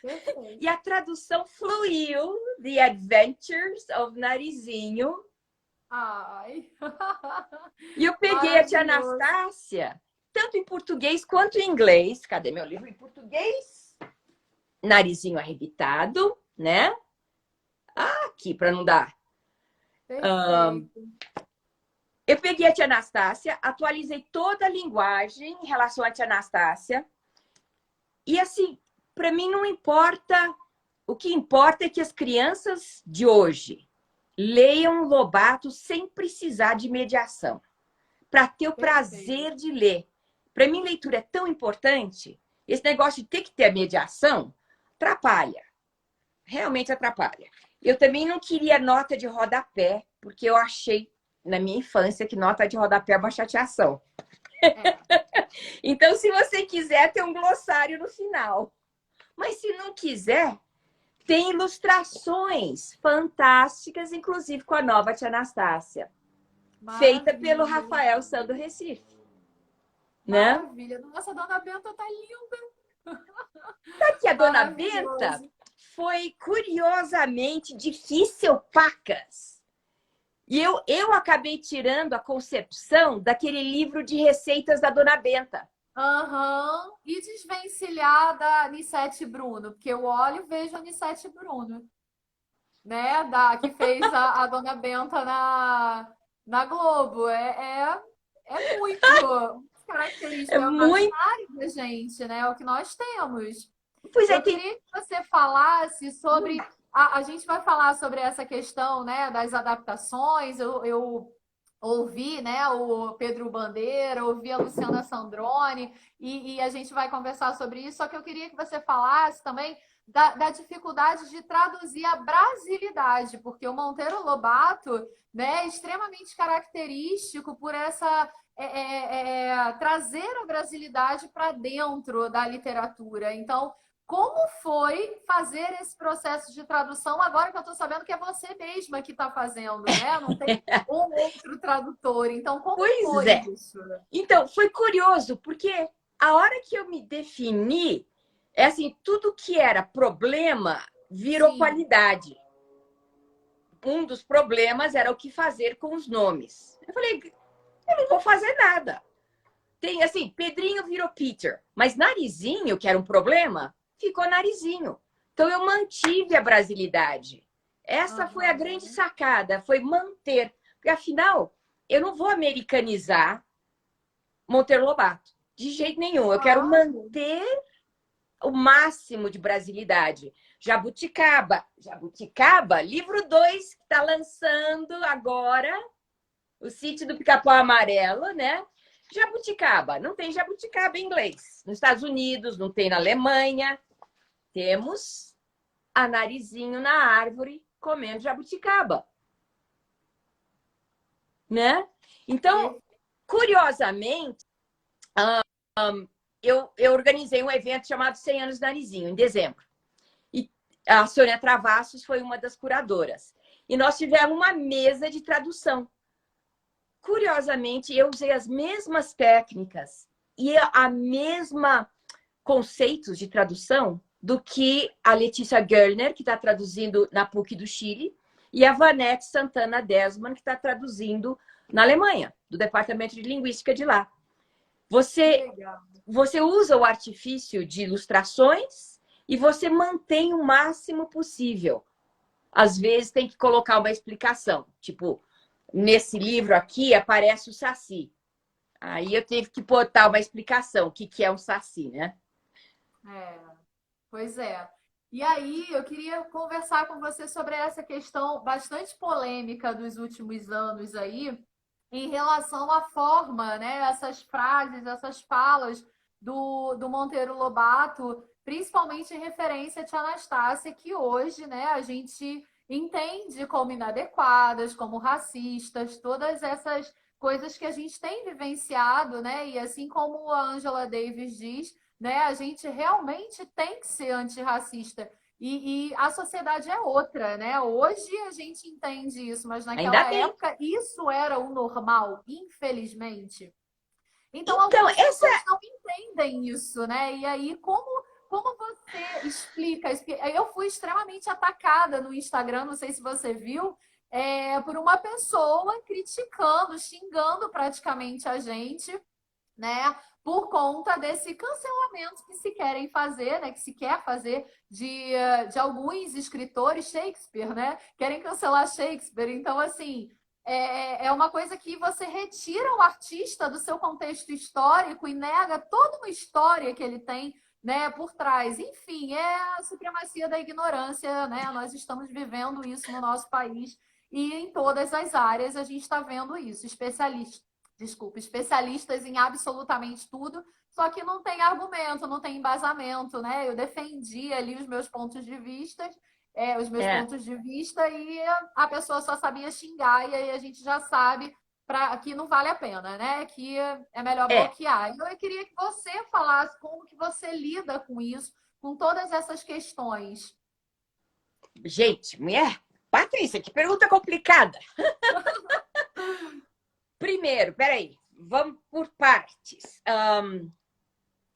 E Perfeito. a tradução fluiu, The Adventures of Narizinho. Ai. E eu peguei a tia Maravilhoso. Anastácia, tanto em português quanto em inglês. Cadê meu livro em português? Narizinho arrebitado, né? Aqui, para não dar. Perfeito. Eu peguei a tia Anastácia, atualizei toda a linguagem em relação à tia Anastácia. E assim, para mim não importa. O que importa é que as crianças de hoje leiam Lobato sem precisar de mediação, para ter o Perfeito. prazer de ler. Para mim, leitura é tão importante. Esse negócio de ter que ter a mediação atrapalha. Realmente atrapalha. Eu também não queria nota de rodapé, porque eu achei, na minha infância, que nota de rodapé é uma chateação. Então, se você quiser, tem um glossário no final. Mas se não quiser, tem ilustrações fantásticas, inclusive com a nova Tia Anastácia. Feita pelo Rafael Sando Recife. Né? Maravilha. Nossa, a Dona Benta tá linda. Sabe que a Dona Benta foi curiosamente difícil pacas. E eu acabei tirando a concepção daquele livro de receitas da Dona Benta. Aham. E desvencilhar da Anissete Bruno, porque eu olho e vejo a Anissete Bruno, né? Que fez a Dona Benta na Globo. É muito característica, É é o muito. imaginário da gente, né? É o que nós temos. Pois é, Eu queria que você falasse sobre. A gente vai falar sobre essa questão, né, das adaptações. Eu ouvi, né, o Pedro Bandeira, ouvi a Luciana Sandrone, e a gente vai conversar sobre isso. Só que eu queria que você falasse também da dificuldade de traduzir a brasilidade, porque o Monteiro Lobato, né, é extremamente característico por essa trazer a brasilidade para dentro da literatura. Então, como foi fazer esse processo de tradução agora que eu estou sabendo que é você mesma que está fazendo, né? Não tem um outro tradutor. Então, como Pois foi é. isso? Então, foi curioso, porque a hora que eu me defini, é assim, tudo que era problema virou Sim. qualidade. Um dos problemas era o que fazer com os nomes. Eu falei, eu não vou fazer nada. Tem assim, Pedrinho virou Peter, mas Narizinho, que era um problema, ficou Narizinho. Então eu mantive a brasilidade. Essa foi a grande sacada, foi manter. Porque afinal, eu não vou americanizar Monteiro Lobato. De jeito nenhum. Eu quero manter o máximo de brasilidade. Jabuticaba. Jabuticaba, livro 2, que está lançando agora, O Sítio do Pica-Pau Amarelo, né? Jabuticaba. Não tem jabuticaba em inglês. Nos Estados Unidos, não tem na Alemanha. Temos a Narizinho na árvore comendo jabuticaba. Né? Então, curiosamente, eu organizei um evento chamado 100 anos Narizinho, em dezembro. E a Sônia Travassos foi uma das curadoras. E nós tivemos uma mesa de tradução. Curiosamente, eu usei as mesmas técnicas e a mesma conceitos de tradução do que a Letícia Görner, que está traduzindo na PUC do Chile, e a Vanette Santana Desman, que está traduzindo na Alemanha, do Departamento de Linguística de lá. Você usa o artifício de ilustrações e você mantém o máximo possível. Às vezes tem que colocar uma explicação, tipo, nesse livro aqui aparece o saci. Aí eu tive que botar uma explicação, o que é um saci, né? Pois é. E aí, eu queria conversar com você sobre essa questão bastante polêmica dos últimos anos aí, em relação à forma, né? Essas frases, essas falas do Monteiro Lobato, principalmente em referência a Tia Anastácia, que hoje, né, a gente entende como inadequadas, como racistas, todas essas coisas que a gente tem vivenciado, né? E assim como a Angela Davis diz, né, a gente realmente tem que ser antirracista. E a sociedade é outra, né? Hoje a gente entende isso, mas naquela época isso era o normal, infelizmente. Então, algumas pessoas não entendem isso, né? E aí, como você explica isso? Eu fui extremamente atacada no Instagram, não sei se você viu, por uma pessoa criticando, xingando praticamente a gente, né? Por conta desse cancelamento que se querem fazer, né? Que se quer fazer de alguns escritores, Shakespeare, né? Querem cancelar Shakespeare. Então, assim, é uma coisa que você retira o artista do seu contexto histórico e nega toda uma história que ele tem, né, por trás. Enfim, é a supremacia da ignorância, né? Nós estamos vivendo isso no nosso país e em todas as áreas a gente está vendo isso. desculpa, especialistas em absolutamente tudo, só que não tem argumento, não tem embasamento, né? Eu defendi ali os meus pontos de vista, É, e a pessoa só sabia xingar, e aí a gente já sabe que não vale a pena, né? Que é melhor é. bloquear. Então, eu queria que você falasse como que você lida com isso, com todas essas questões. Gente, mulher, Patrícia, que pergunta complicada. Primeiro, peraí, vamos por partes.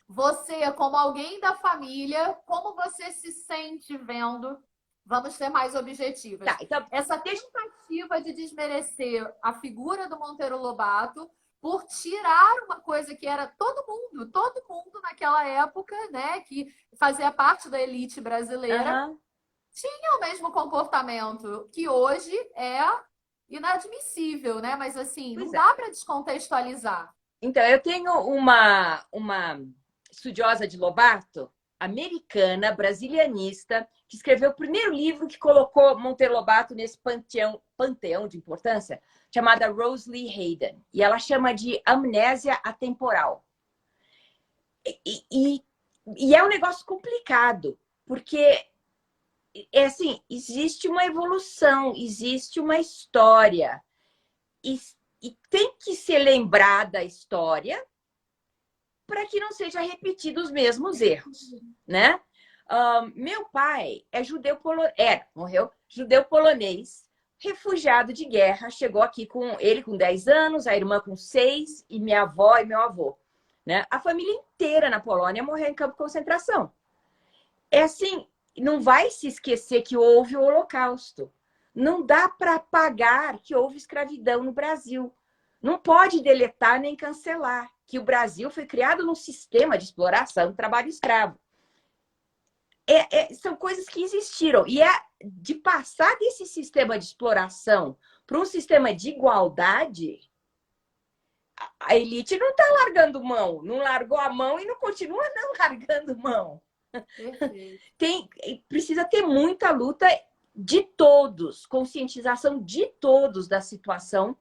Você, como alguém da família, como você se sente vendo? Vamos ser mais objetivas. Tá, então, Essa deixa. tentativa de desmerecer a figura do Monteiro Lobato por tirar uma coisa que era todo mundo naquela época, né, que fazia parte da elite brasileira, Aham, tinha o mesmo comportamento que hoje é inadmissível, né? Mas assim, não pois é. dá para descontextualizar. Então, eu tenho uma estudiosa de Lobato, americana, brasilianista, que escreveu o primeiro livro que colocou Monteiro Lobato nesse panteão de importância, chamada Rosalie Hayden. E ela chama de amnésia atemporal. E, e é um negócio complicado, porque é assim, existe uma evolução, existe uma história, e, e tem que ser lembrada a história para que não seja repetido os mesmos erros, né? Meu pai é judeu polonês, morreu, judeu polonês, refugiado de guerra, chegou aqui com ele com 10 anos, a irmã com 6 e minha avó e meu avô, né? A família inteira na Polônia morreu em campo de concentração. É assim, não vai se esquecer que houve o Holocausto. Não dá para apagar que houve escravidão no Brasil. Não pode deletar nem cancelar que o Brasil foi criado num sistema de exploração do trabalho escravo. São coisas que existiram. E é de passar desse sistema de exploração para um sistema de igualdade, a elite não está largando mão. Não largou a mão e não continua não largando mão. Perfeito. Precisa ter muita luta de todos, conscientização de todos da situação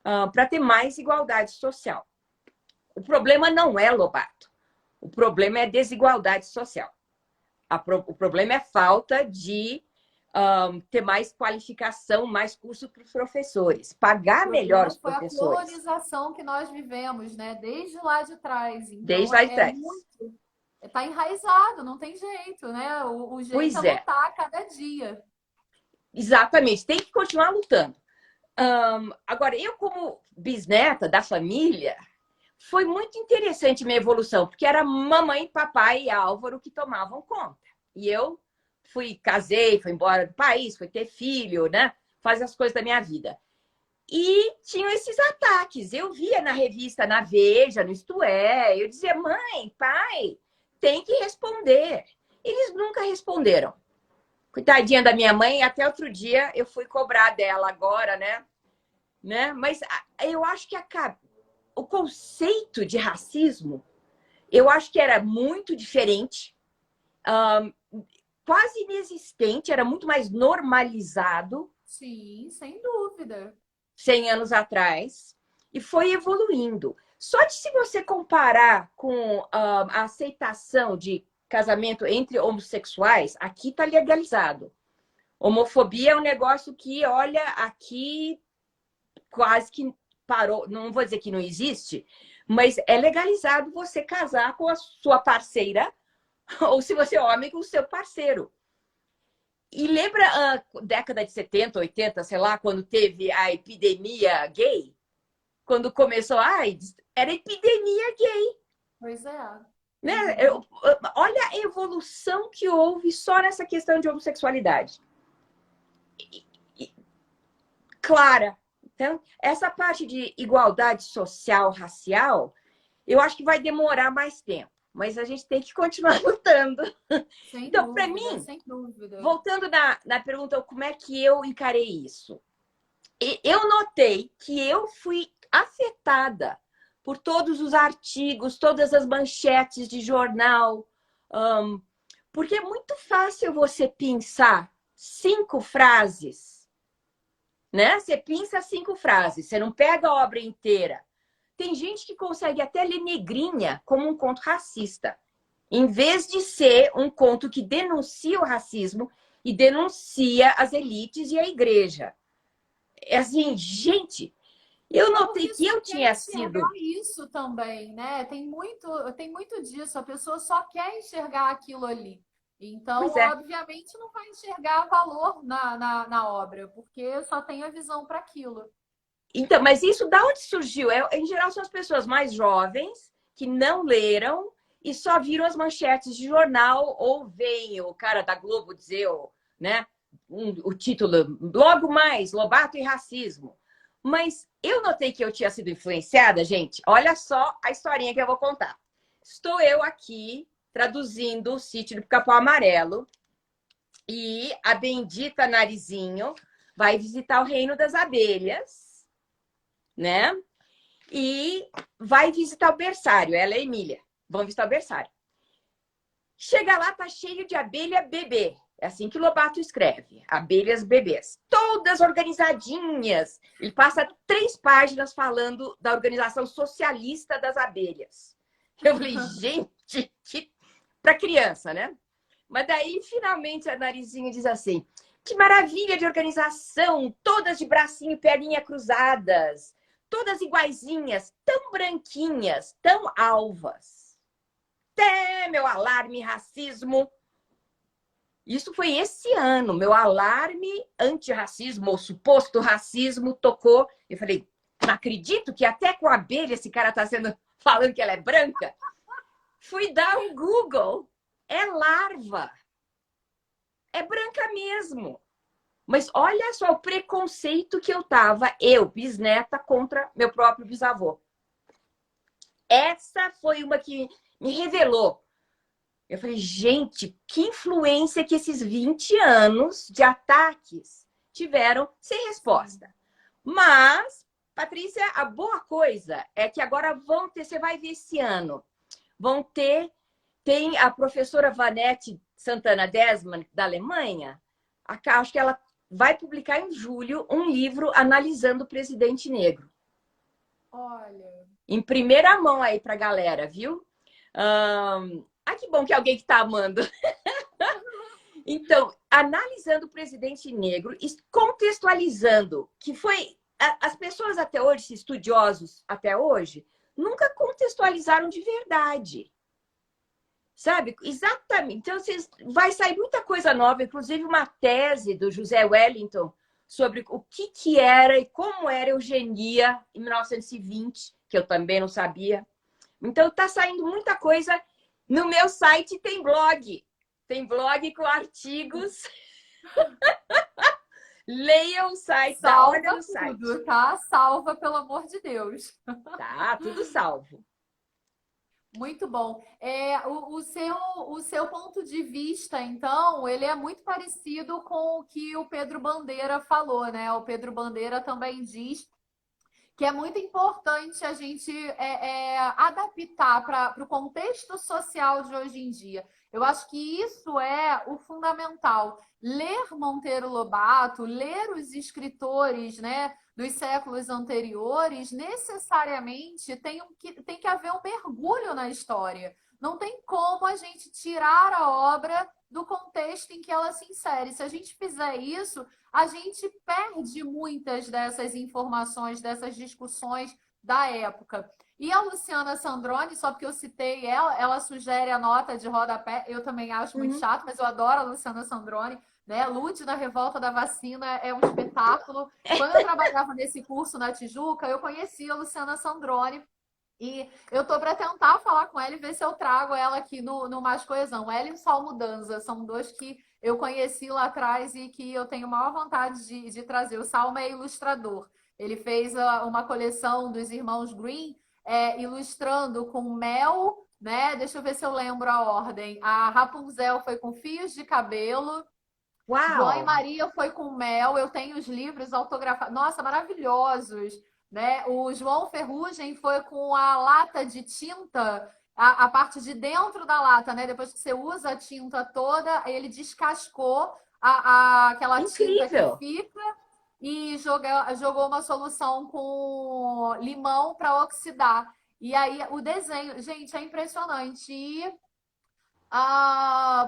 para ter mais igualdade social. O problema não é Lobato, o problema é desigualdade social. O problema é falta de ter mais qualificação, mais curso para os professores, O pagar melhor problema os foi a professores, colonização que nós vivemos, né? Desde lá de trás. desde Então, lá de é trás. muito. Está enraizado, não tem jeito, né? O jeito é Pois é, lutar a cada dia. exatamente, tem que continuar lutando. Agora, eu como bisneta da família, foi muito interessante minha evolução, porque era mamãe, papai e Álvaro que tomavam conta. E eu casei, fui embora do país, fui ter filho, né? Fazer as coisas da minha vida. E tinham esses ataques. Eu via na revista, na Veja, no Isto É, eu dizia, mãe, pai, tem que responder. Eles nunca responderam. Coitadinha da minha mãe, até outro dia eu fui cobrar dela agora, né? Mas eu acho que o conceito de racismo, eu acho que era muito diferente, quase inexistente, era muito mais normalizado Sim, sem dúvida. 100 anos atrás e foi evoluindo. Só de se você comparar com a aceitação de casamento entre homossexuais, aqui está legalizado. Homofobia é um negócio que, olha, aqui quase que parou, não vou dizer que não existe, mas é legalizado você casar com a sua parceira, ou se você é homem, com o seu parceiro. E lembra a década de 70, 80, sei lá, quando teve a epidemia gay? Quando começou a AIDS, era epidemia gay. Pois é. Né? Uhum. Olha a evolução que houve só nessa questão de homossexualidade. Clara. Então, essa parte de igualdade social, racial, eu acho que vai demorar mais tempo. Mas a gente tem que continuar lutando. Sem Então, para dúvida, mim, sem dúvida. voltando na pergunta, como é que eu encarei isso? Eu notei que eu fui afetada por todos os artigos, todas as manchetes de jornal, porque é muito fácil você pensar 5 frases, né? Você pensa 5 frases, você não pega a obra inteira. Tem gente que consegue até ler Negrinha como um conto racista, em vez de ser um conto que denuncia o racismo e denuncia as elites e a igreja. É assim, gente, eu É notei porque que só eu quer tinha enxergar sido. isso também, né? Tem muito disso. A pessoa só quer enxergar aquilo ali. Então, Pois é. obviamente, não vai enxergar valor na obra, porque só tem a visão para aquilo. Então, mas isso da onde surgiu? Em geral, são as pessoas mais jovens que não leram e só viram as manchetes de jornal ou veem o cara da Globo dizer, né, o título, logo mais, Lobato e racismo. Mas eu notei que eu tinha sido influenciada, gente. Olha só a historinha que eu vou contar. Estou eu aqui traduzindo o Sítio do Capão Amarelo e a bendita Narizinho vai visitar o Reino das Abelhas, né? E vai visitar o berçário. Ela é Emília. Vão visitar o berçário. Chega lá, tá cheio de abelha bebê. É assim que Lobato escreve. Abelhas bebês. Todas organizadinhas. Ele passa 3 páginas falando da Organização Socialista das Abelhas. Eu falei, gente, que... para criança, né? Mas daí, finalmente, a Narizinho diz assim, que maravilha de organização, todas de bracinho e perninha cruzadas, todas iguaizinhas, tão branquinhas, tão alvas. Até meu alarme racismo. Isso foi esse ano, meu alarme antirracismo, ou suposto racismo, tocou. Eu falei, não acredito que até com a abelha esse cara está falando que ela é branca. Fui dar um Google. É larva. É branca mesmo. Mas olha só o preconceito que eu tava, eu, bisneta, contra meu próprio bisavô. Essa foi uma que me revelou. Eu falei, gente, que influência que esses 20 anos de ataques tiveram sem resposta. Mas, Patrícia, a boa coisa é que agora vão ter, você vai ver esse ano, vão ter, tem a professora Vanette Santana Desman, da Alemanha, acho que ela vai publicar em julho um livro analisando o presidente negro. Olha. Em primeira mão aí pra galera, viu? Que bom que alguém que tá amando. Então, analisando o presidente negro e contextualizando, que foi... As pessoas até hoje, estudiosos até hoje, nunca contextualizaram de verdade. Sabe? Exatamente. Então, vai sair muita coisa nova, inclusive uma tese do José Wellington sobre o que era e como era a eugenia em 1920, que eu também não sabia. Então, está saindo muita coisa. No meu site tem blog. Tem blog com artigos. Leiam o site, dá olha no site. Tudo, tá? Salva, pelo amor de Deus. Tá, tudo salvo. Muito bom. O seu ponto de vista, então, ele é muito parecido com o que o Pedro Bandeira falou, né? O Pedro Bandeira também diz que é muito importante a gente adaptar para o contexto social de hoje em dia. Eu acho que isso é o fundamental. Ler Monteiro Lobato, ler os escritores, né, dos séculos anteriores, necessariamente tem que haver um mergulho na história. Não tem como a gente tirar a obra do contexto em que ela se insere. Se a gente fizer isso, a gente perde muitas dessas informações, dessas discussões da época. E a Luciana Sandroni, só porque eu citei ela sugere a nota de rodapé. Eu também acho muito chato, mas eu adoro a Luciana Sandroni. Né? Lute da Revolta da Vacina é um espetáculo. Quando eu trabalhava nesse curso na Tijuca, eu conhecia a Luciana Sandroni. E eu tô para tentar falar com ela e ver se eu trago ela aqui no Mais Coesão. Ela e o Sol Mudança são dois que eu conheci lá atrás e que eu tenho maior vontade de trazer. O Salma é ilustrador. Ele fez uma coleção dos irmãos Green, ilustrando com mel, né? Deixa eu ver se eu lembro a ordem. A Rapunzel foi com fios de cabelo. João e Uau! Maria foi com mel. Eu tenho os livros autografados. Nossa, maravilhosos, né? O João Ferrugem foi com a lata de tinta, a parte de dentro da lata, né? Depois que você usa a tinta toda, ele descascou aquela tinta que Incrível! fica. e jogou uma solução com limão para oxidar. E aí o desenho, gente, é impressionante. E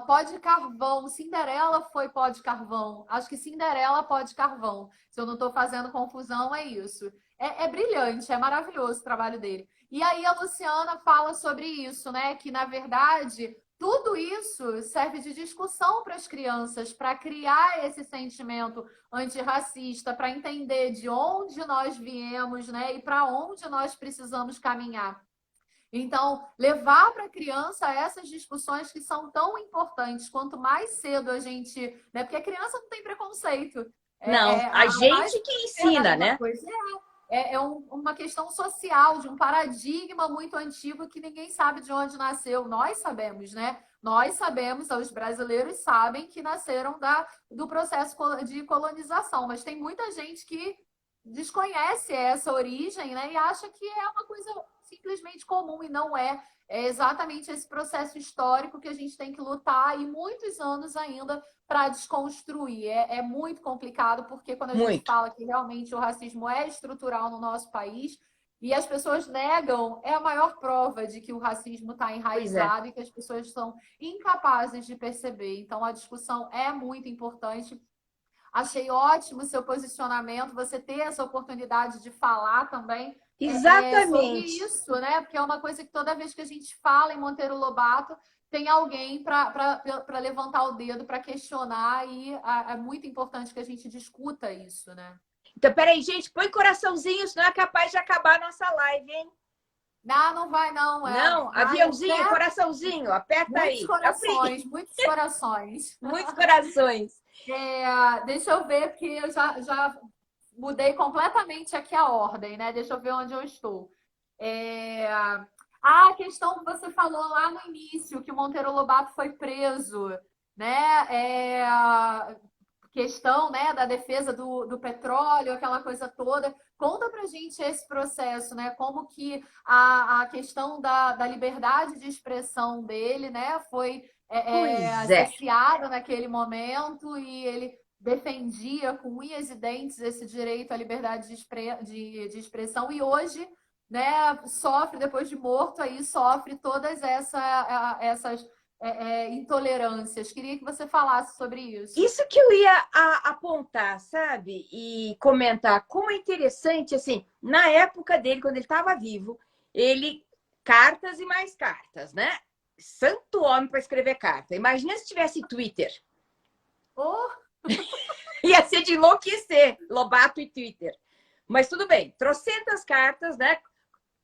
pó de carvão, Cinderela foi pó de carvão. Acho que Cinderela pó de carvão. Se eu não estou fazendo confusão, é isso. É brilhante, é maravilhoso o trabalho dele. E aí a Luciana fala sobre isso, né? Que na verdade tudo isso serve de discussão para as crianças, para criar esse sentimento antirracista, para entender de onde nós viemos, né? E para onde nós precisamos caminhar. Então, levar para a criança essas discussões que são tão importantes, quanto mais cedo a gente. Né? Porque a criança não tem preconceito. Não, a A mais gente que ensina, né? coisa uma questão social, de um paradigma muito antigo que ninguém sabe de onde nasceu. Nós sabemos, né? Nós sabemos, os brasileiros sabem que nasceram do processo de colonização, mas tem muita gente que desconhece essa origem, né? E acha que é uma coisa simplesmente comum e não é. É exatamente esse processo histórico que a gente tem que lutar e muitos anos ainda para desconstruir. É muito complicado, porque quando a gente Muito. fala que realmente o racismo é estrutural no nosso país e as pessoas negam, é a maior prova de que o racismo está Pois é. enraizado e que as pessoas são incapazes de perceber. Então, a discussão é muito importante. Achei ótimo o seu posicionamento, você ter essa oportunidade de falar também sobre Exatamente. isso, né? Porque é uma coisa que toda vez que a gente fala em Monteiro Lobato, tem alguém para levantar o dedo, para questionar, e é muito importante que a gente discuta isso, né? Então, peraí, gente, põe coraçãozinho, senão é capaz de acabar a nossa live, hein? Não, não vai, não. Não, Vai aviãozinho, até coraçãozinho, aperta muitos aí. corações, muitos corações. Muitos corações. Deixa eu ver, porque eu já mudei completamente aqui a ordem, né? Deixa eu ver onde eu estou. A questão que você falou lá no início, que o Monteiro Lobato foi preso, né? A questão, né, da defesa do petróleo, aquela coisa toda. Conta pra gente esse processo, né? Como que a questão da liberdade de expressão dele, né, foi Pois é. cerceada naquele momento e ele defendia com unhas e dentes esse direito à liberdade de expressão e hoje, né, sofre, depois de morto, aí sofre todas essas intolerâncias. Queria que você falasse sobre isso. Isso que eu ia apontar, sabe? E comentar como é interessante, assim, na época dele, quando ele estava vivo, ele, cartas e mais cartas, né? Santo homem para escrever carta. Imagina se tivesse Twitter. Oh, Ia ser de enlouquecer, Lobato e Twitter. Mas tudo bem, trocentas cartas, né?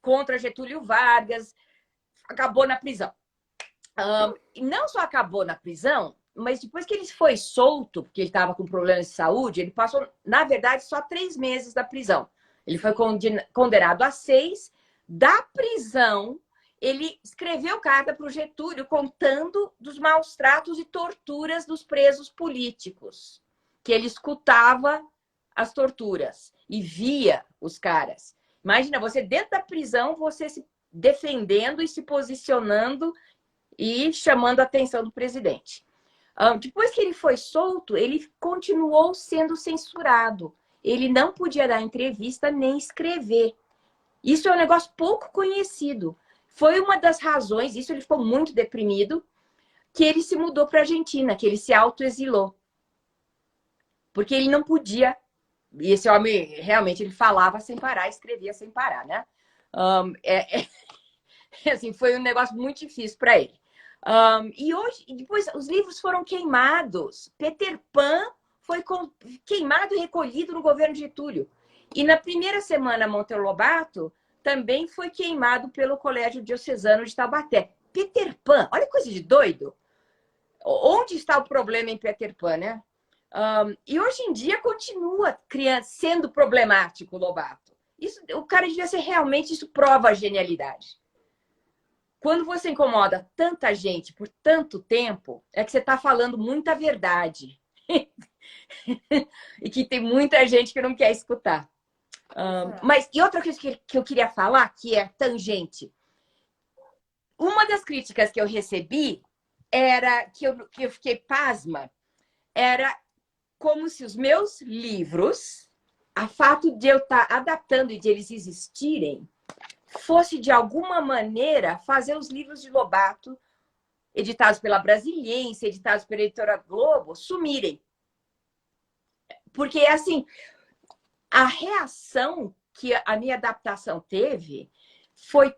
Contra Getúlio Vargas, acabou na prisão. E não só acabou na prisão, mas depois que ele foi solto, porque ele estava com problemas de saúde, ele passou, na verdade, só 3 meses da prisão. Ele foi condenado a 6. Da prisão, ele escreveu carta para o Getúlio contando dos maus tratos e torturas dos presos políticos, que ele escutava as torturas e via os caras. Imagina, você dentro da prisão, você se defendendo e se posicionando e chamando a atenção do presidente. Depois que ele foi solto, ele continuou sendo censurado. Ele não podia dar entrevista nem escrever. Isso é um negócio pouco conhecido. Foi uma das razões, isso ele ficou muito deprimido, que ele se mudou para a Argentina, que ele se autoexilou. Porque ele não podia. E esse homem, realmente, ele falava sem parar, escrevia sem parar, né? Assim, foi um negócio muito difícil para ele. E hoje, depois, os livros foram queimados. Peter Pan foi queimado e recolhido no governo de Getúlio. E na primeira semana, Monteiro Lobato também foi queimado pelo Colégio Diocesano de Taubaté. Peter Pan, olha que coisa de doido. Onde está o problema em Peter Pan, né? E hoje em dia continua sendo problemático o Lobato. Isso, o cara devia ser realmente, isso prova a genialidade. Quando você incomoda tanta gente por tanto tempo, é que você está falando muita verdade. E que tem muita gente que não quer escutar. Mas, e outra coisa que eu queria falar, que é tangente. Uma das críticas que eu recebi era que eu fiquei pasma, era como se os meus livros a fato de eu estar adaptando e de eles existirem, fosse de alguma maneira fazer os livros de Lobato, editados pela Brasiliense, editados pela Editora Globo, sumirem. Porque, assim, a reação que a minha adaptação teve foi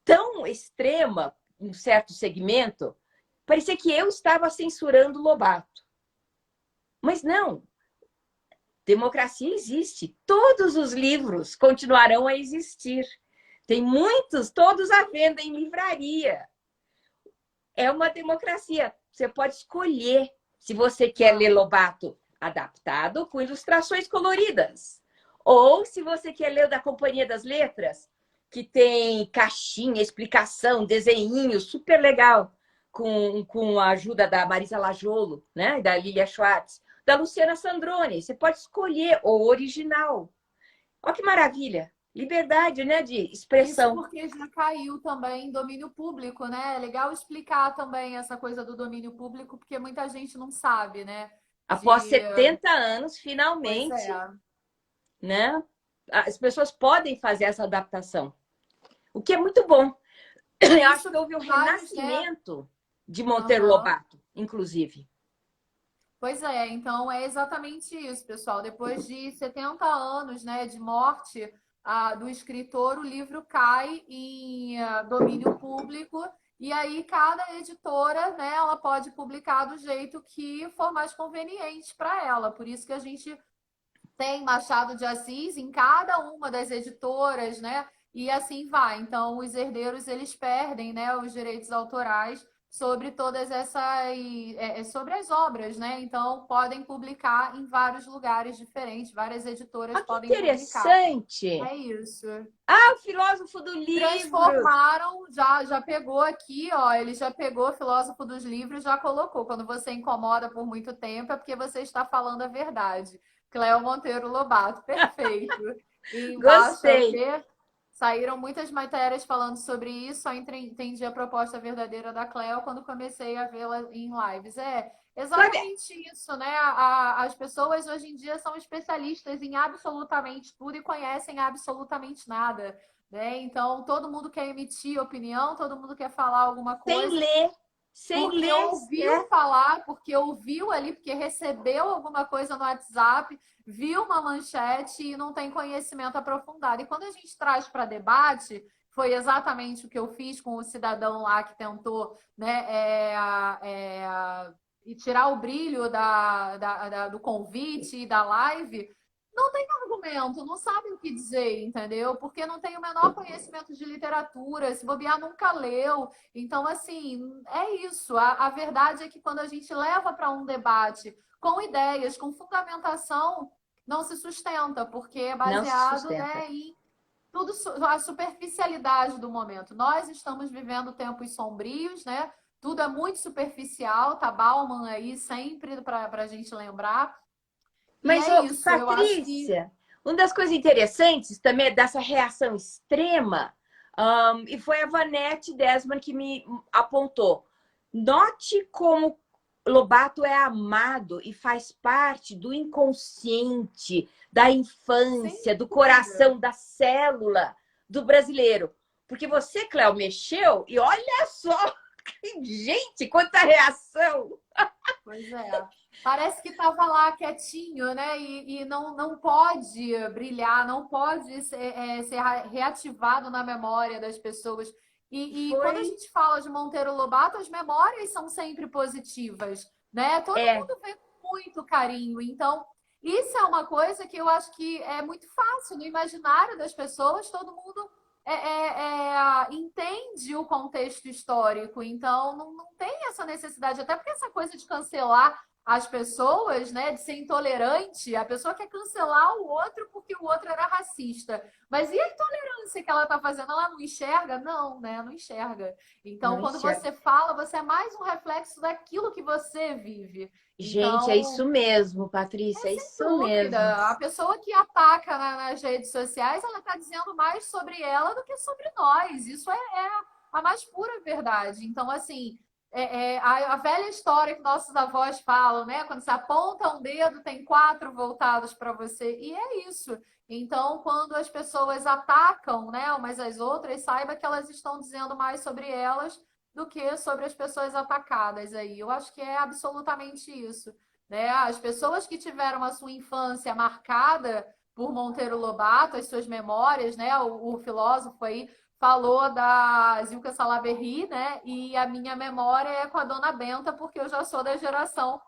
tão extrema, em um certo segmento, parecia que eu estava censurando Lobato. Mas não, democracia existe. Todos os livros continuarão a existir. Tem muitos, todos à venda em livraria. É uma democracia. Você pode escolher se você quer ler Lobato adaptado com ilustrações coloridas. Ou se você quer ler o da Companhia das Letras, que tem caixinha, explicação, desenhinho, super legal, com a ajuda da Marisa Lajolo, né? E da Lilia Schwartz, da Luciana Sandrone. Você pode escolher o original. Olha que maravilha! Liberdade, né, de expressão. Isso porque já caiu também em domínio público, né? É legal explicar também essa coisa do domínio público, porque muita gente não sabe, né? Após De... 70 anos, Pois finalmente, é. né, as pessoas podem fazer essa adaptação. O que é muito bom. Eu acho que houve um Vários, né? renascimento de Monteiro Lobato, inclusive. Pois é, então é exatamente isso, pessoal. Depois de 70 anos, né, de morte do escritor, o livro cai em domínio público e aí cada editora, né, ela pode publicar do jeito que for mais conveniente para ela. Por isso que a gente tem Machado de Assis em cada uma das editoras, né? E assim vai. Então, os herdeiros eles perdem, né, os direitos autorais sobre todas essas, sobre as obras, né? Então, podem publicar em vários lugares diferentes, várias editoras Ah, que podem publicar. interessante! É isso. Ah, o filósofo do livro! Transformaram, já pegou aqui, ó, ele já pegou o filósofo dos livros, já colocou. Quando você incomoda por muito tempo, é porque você está falando a verdade. Cléo Monteiro Lobato, perfeito. E embaixo é o Gostei! quê? Saíram muitas matérias falando sobre isso, só entendi a proposta verdadeira da Cléo quando comecei a vê-la em lives. É exatamente isso, né? As pessoas hoje em dia são especialistas em absolutamente tudo e conhecem absolutamente nada, né? Então, todo mundo quer emitir opinião, todo mundo quer falar alguma Sem coisa, ler, sem porque ler. ouviu falar, porque ouviu ali, porque recebeu alguma coisa no WhatsApp, viu uma manchete e não tem conhecimento aprofundado. E quando a gente traz para debate, foi exatamente o que eu fiz com o cidadão lá que tentou, né, e tirar o brilho do convite e da live, não tem argumento, não sabe o que dizer, entendeu? Porque não tem o menor conhecimento de literatura, se bobear nunca leu. Então, assim, é isso. A verdade é que quando a gente leva para um debate com ideias, com fundamentação, não se sustenta, porque é Não se baseado, sustenta. né, em tudo a superficialidade do momento. Nós estamos vivendo tempos sombrios, né? Tudo é muito superficial, tá Bauman aí sempre para a gente lembrar. E Mas, é ô, isso, eu acho que Patrícia, uma das coisas interessantes também é dessa reação extrema, e foi a Vanette Desmond que me apontou. Note como Lobato é amado e faz parte do inconsciente, da sem infância, do dúvida. coração, da célula do brasileiro. Porque você, Cléo, mexeu e olha só, gente, quanta reação! Pois é. Parece que estava lá quietinho, né? E não pode brilhar, não pode ser reativado na memória das pessoas. E quando a Foi, gente fala de Monteiro Lobato, as memórias são sempre positivas, né? Todo é, mundo vê com muito carinho. Então, isso é uma coisa que eu acho que é muito fácil no imaginário das pessoas, todo mundo entende o contexto histórico, então não tem essa necessidade, até porque essa coisa de cancelar as pessoas, né, de ser intolerante, a pessoa quer cancelar o outro porque o outro era racista. Mas e a intolerância que ela está fazendo? Ela não enxerga? Não, né? Não enxerga. Então, não quando enxerga. você fala, você é mais um reflexo daquilo que você vive. Gente, é Então, isso mesmo, Patrícia, é sem isso mesmo. dúvida. A pessoa que ataca nas redes sociais, ela está dizendo mais sobre ela do que sobre nós. Isso é a mais pura verdade. Então, assim, a velha história que nossos avós falam, né? Quando você aponta um dedo, tem 4 voltados para você. E é isso. Então, quando as pessoas atacam, né, umas às outras, saiba que elas estão dizendo mais sobre elas do que sobre as pessoas atacadas aí. Eu acho que é absolutamente isso, né? As pessoas que tiveram a sua infância marcada por Monteiro Lobato, as suas memórias, né? O filósofo aí falou da Zilka Salaberry, né? E a minha memória é com a Dona Benta, porque eu já sou da geração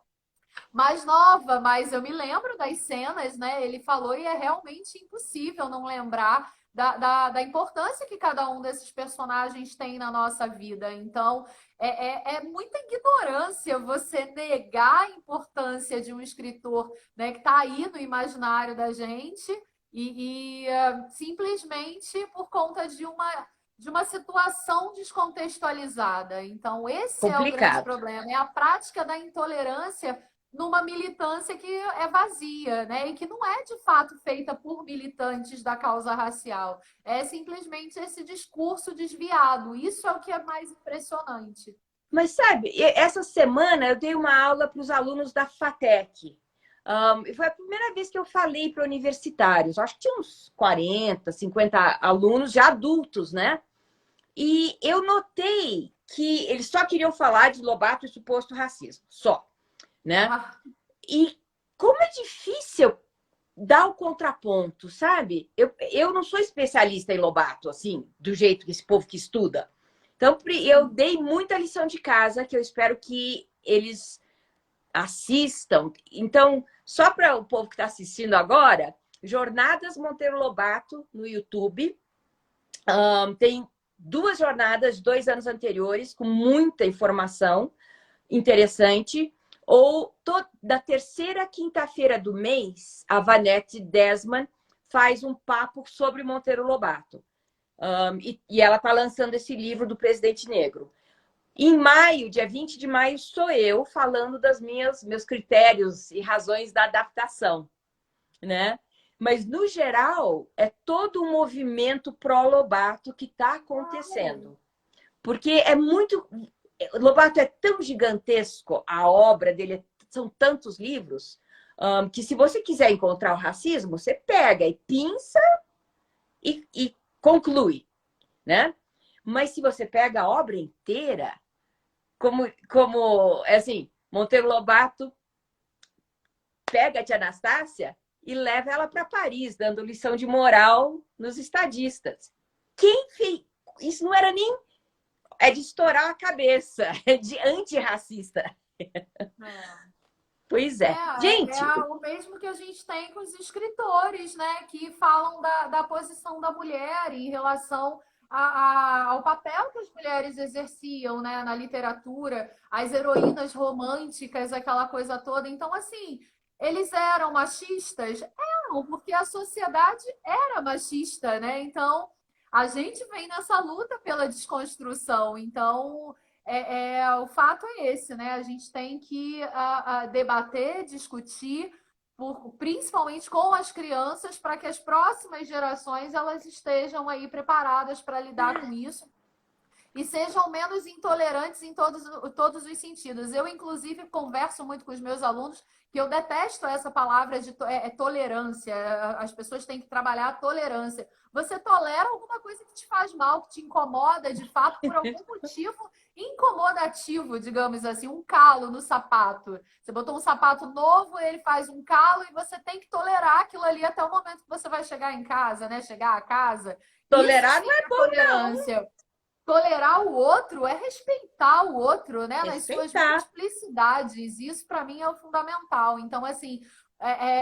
mais nova, mas eu me lembro das cenas, né? Ele falou e é realmente impossível não lembrar da importância que cada um desses personagens tem na nossa vida. Então, é muita ignorância você negar a importância de um escritor, né, que está aí no imaginário da gente simplesmente por conta de uma situação descontextualizada. Então, esse é o grande Complicado. problema, é a prática da intolerância numa militância que é vazia, né? E que não é de fato feita por militantes da causa racial. É simplesmente esse discurso desviado. Isso é o que é mais impressionante. Mas sabe, essa semana eu dei uma aula para os alunos da FATEC. Foi a primeira vez que eu falei para universitários. Acho que tinha uns 40, 50 alunos já adultos, né? E eu notei que eles só queriam falar de Lobato e suposto racismo, só, né? Ah, E como é difícil dar o contraponto, sabe? Eu não sou especialista em Lobato, assim, do jeito que esse povo que estuda. Então, eu sim. dei muita lição de casa que eu espero que eles assistam. Então, só para o povo que está assistindo agora, Jornadas Monteiro Lobato no YouTube. Tem 2 jornadas, 2 anos anteriores, com muita informação interessante. Ou da terceira quinta-feira do mês, a Vanette Desman faz um papo sobre Monteiro Lobato. E ela está lançando esse livro do Presidente Negro. Em maio, dia 20 de maio, sou eu falando das meus critérios e razões da adaptação, né? Mas, no geral, é todo um movimento pró-Lobato que está acontecendo. Porque é muito... Lobato é tão gigantesco, a obra dele são tantos livros, que se você quiser encontrar o racismo, você pega e pinça e conclui, né? Mas se você pega a obra inteira, como assim, Monteiro Lobato pega a tia Anastácia e leva ela para Paris, dando lição de moral nos estadistas. Quem fez? Isso não era nem... É de estourar a cabeça, é de antirracista. É. Pois é. Gente, O mesmo que a gente tem com os escritores, né? Que falam da posição da mulher em relação ao papel que as mulheres exerciam, né, na literatura, as heroínas românticas, aquela coisa toda. Então, assim, eles eram machistas? Eram, porque a sociedade era machista, né? Então, a gente vem nessa luta pela desconstrução. Então, o fato é esse, né? A gente tem que debater, discutir, principalmente com as crianças, para que as próximas gerações elas estejam aí preparadas para lidar com isso e sejam menos intolerantes em todos os sentidos. Eu, inclusive, converso muito com os meus alunos que eu detesto essa palavra de tolerância. As pessoas têm que trabalhar a tolerância. Você tolera alguma coisa que te faz mal, que te incomoda, de fato, por algum motivo incomodativo, digamos assim, um calo no sapato. Você botou um sapato novo, ele faz um calo e você tem que tolerar aquilo ali até o momento que você vai chegar em casa, né? Chegar a casa. Isso tolerar sim não é é bom, não. tolerância. Tolerar o outro é respeitar o outro, né? Nas suas Respeitar. multiplicidades. Isso, para mim, é o fundamental. Então, assim,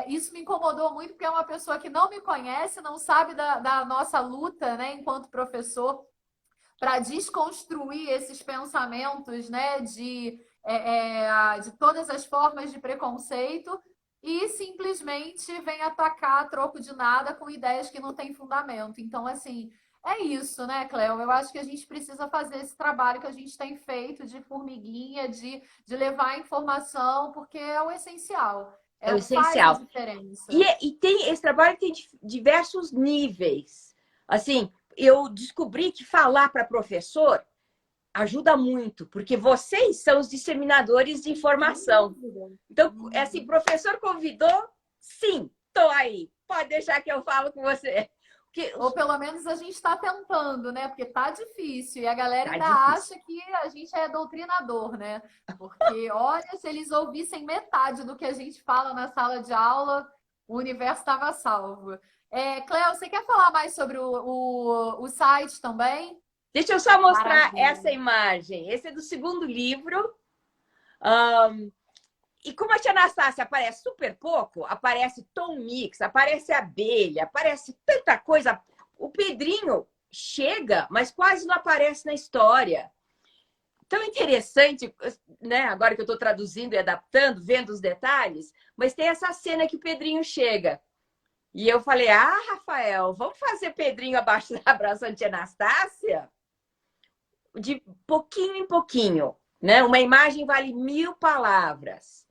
isso me incomodou muito, porque é uma pessoa que não me conhece, não sabe da nossa luta, né, enquanto professor, para desconstruir esses pensamentos, né, de todas as formas de preconceito e simplesmente vem atacar a troco de nada com ideias que não têm fundamento. Então, assim, é isso, né, Cléo? Eu acho que a gente precisa fazer esse trabalho que a gente tem feito de formiguinha, de levar a informação, porque é o essencial, É é o o que faz a essencial. diferença. E tem esse trabalho tem diversos níveis. Assim, eu descobri que falar para professor ajuda muito, porque vocês são os disseminadores de informação. Então, é assim, professor convidou? Sim, tô aí. Pode deixar que eu falo com você. Porque Ou pelo menos a gente está tentando, né? Porque tá difícil. E a galera tá ainda difícil. acha que a gente é doutrinador, né? Porque, olha, se eles ouvissem metade do que a gente fala na sala de aula, o universo estava salvo. Cléo, você quer falar mais sobre o site também? Deixa eu só mostrar essa Maravilha. imagem. Esse é do segundo livro. Um, e como a tia Anastácia aparece super pouco, aparece Tom Mix, aparece abelha, aparece tanta coisa. O Pedrinho chega, mas quase não aparece na história. Tão interessante, né? Agora que eu estou traduzindo e adaptando, vendo os detalhes, mas tem essa cena que o Pedrinho chega. E eu falei, Rafael, vamos fazer Pedrinho abaixo da abração de Anastácia? De pouquinho em pouquinho, né? Uma imagem vale 1000 palavras.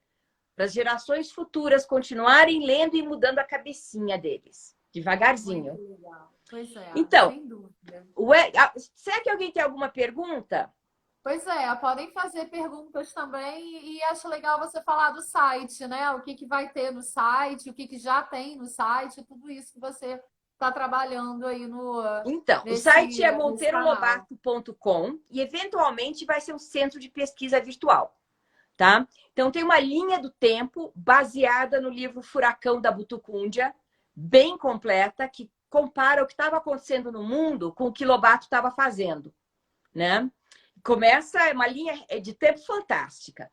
Para as gerações futuras continuarem lendo e mudando a cabecinha deles, devagarzinho. Muito legal. Pois é, Então, sem dúvida. será que alguém tem alguma pergunta? Pois é, podem fazer perguntas também e acho legal você falar do site, né? O que que vai ter no site, o que que já tem no site, tudo isso que você está trabalhando aí no, Então, o nesse, site é nesse canal. monteirolobato.com e eventualmente vai ser um centro de pesquisa virtual, tá? Então tem uma linha do tempo baseada no livro Furacão da Butucundia, bem completa, que compara o que estava acontecendo no mundo com o que Lobato estava fazendo, né? Começa uma linha de tempo fantástica.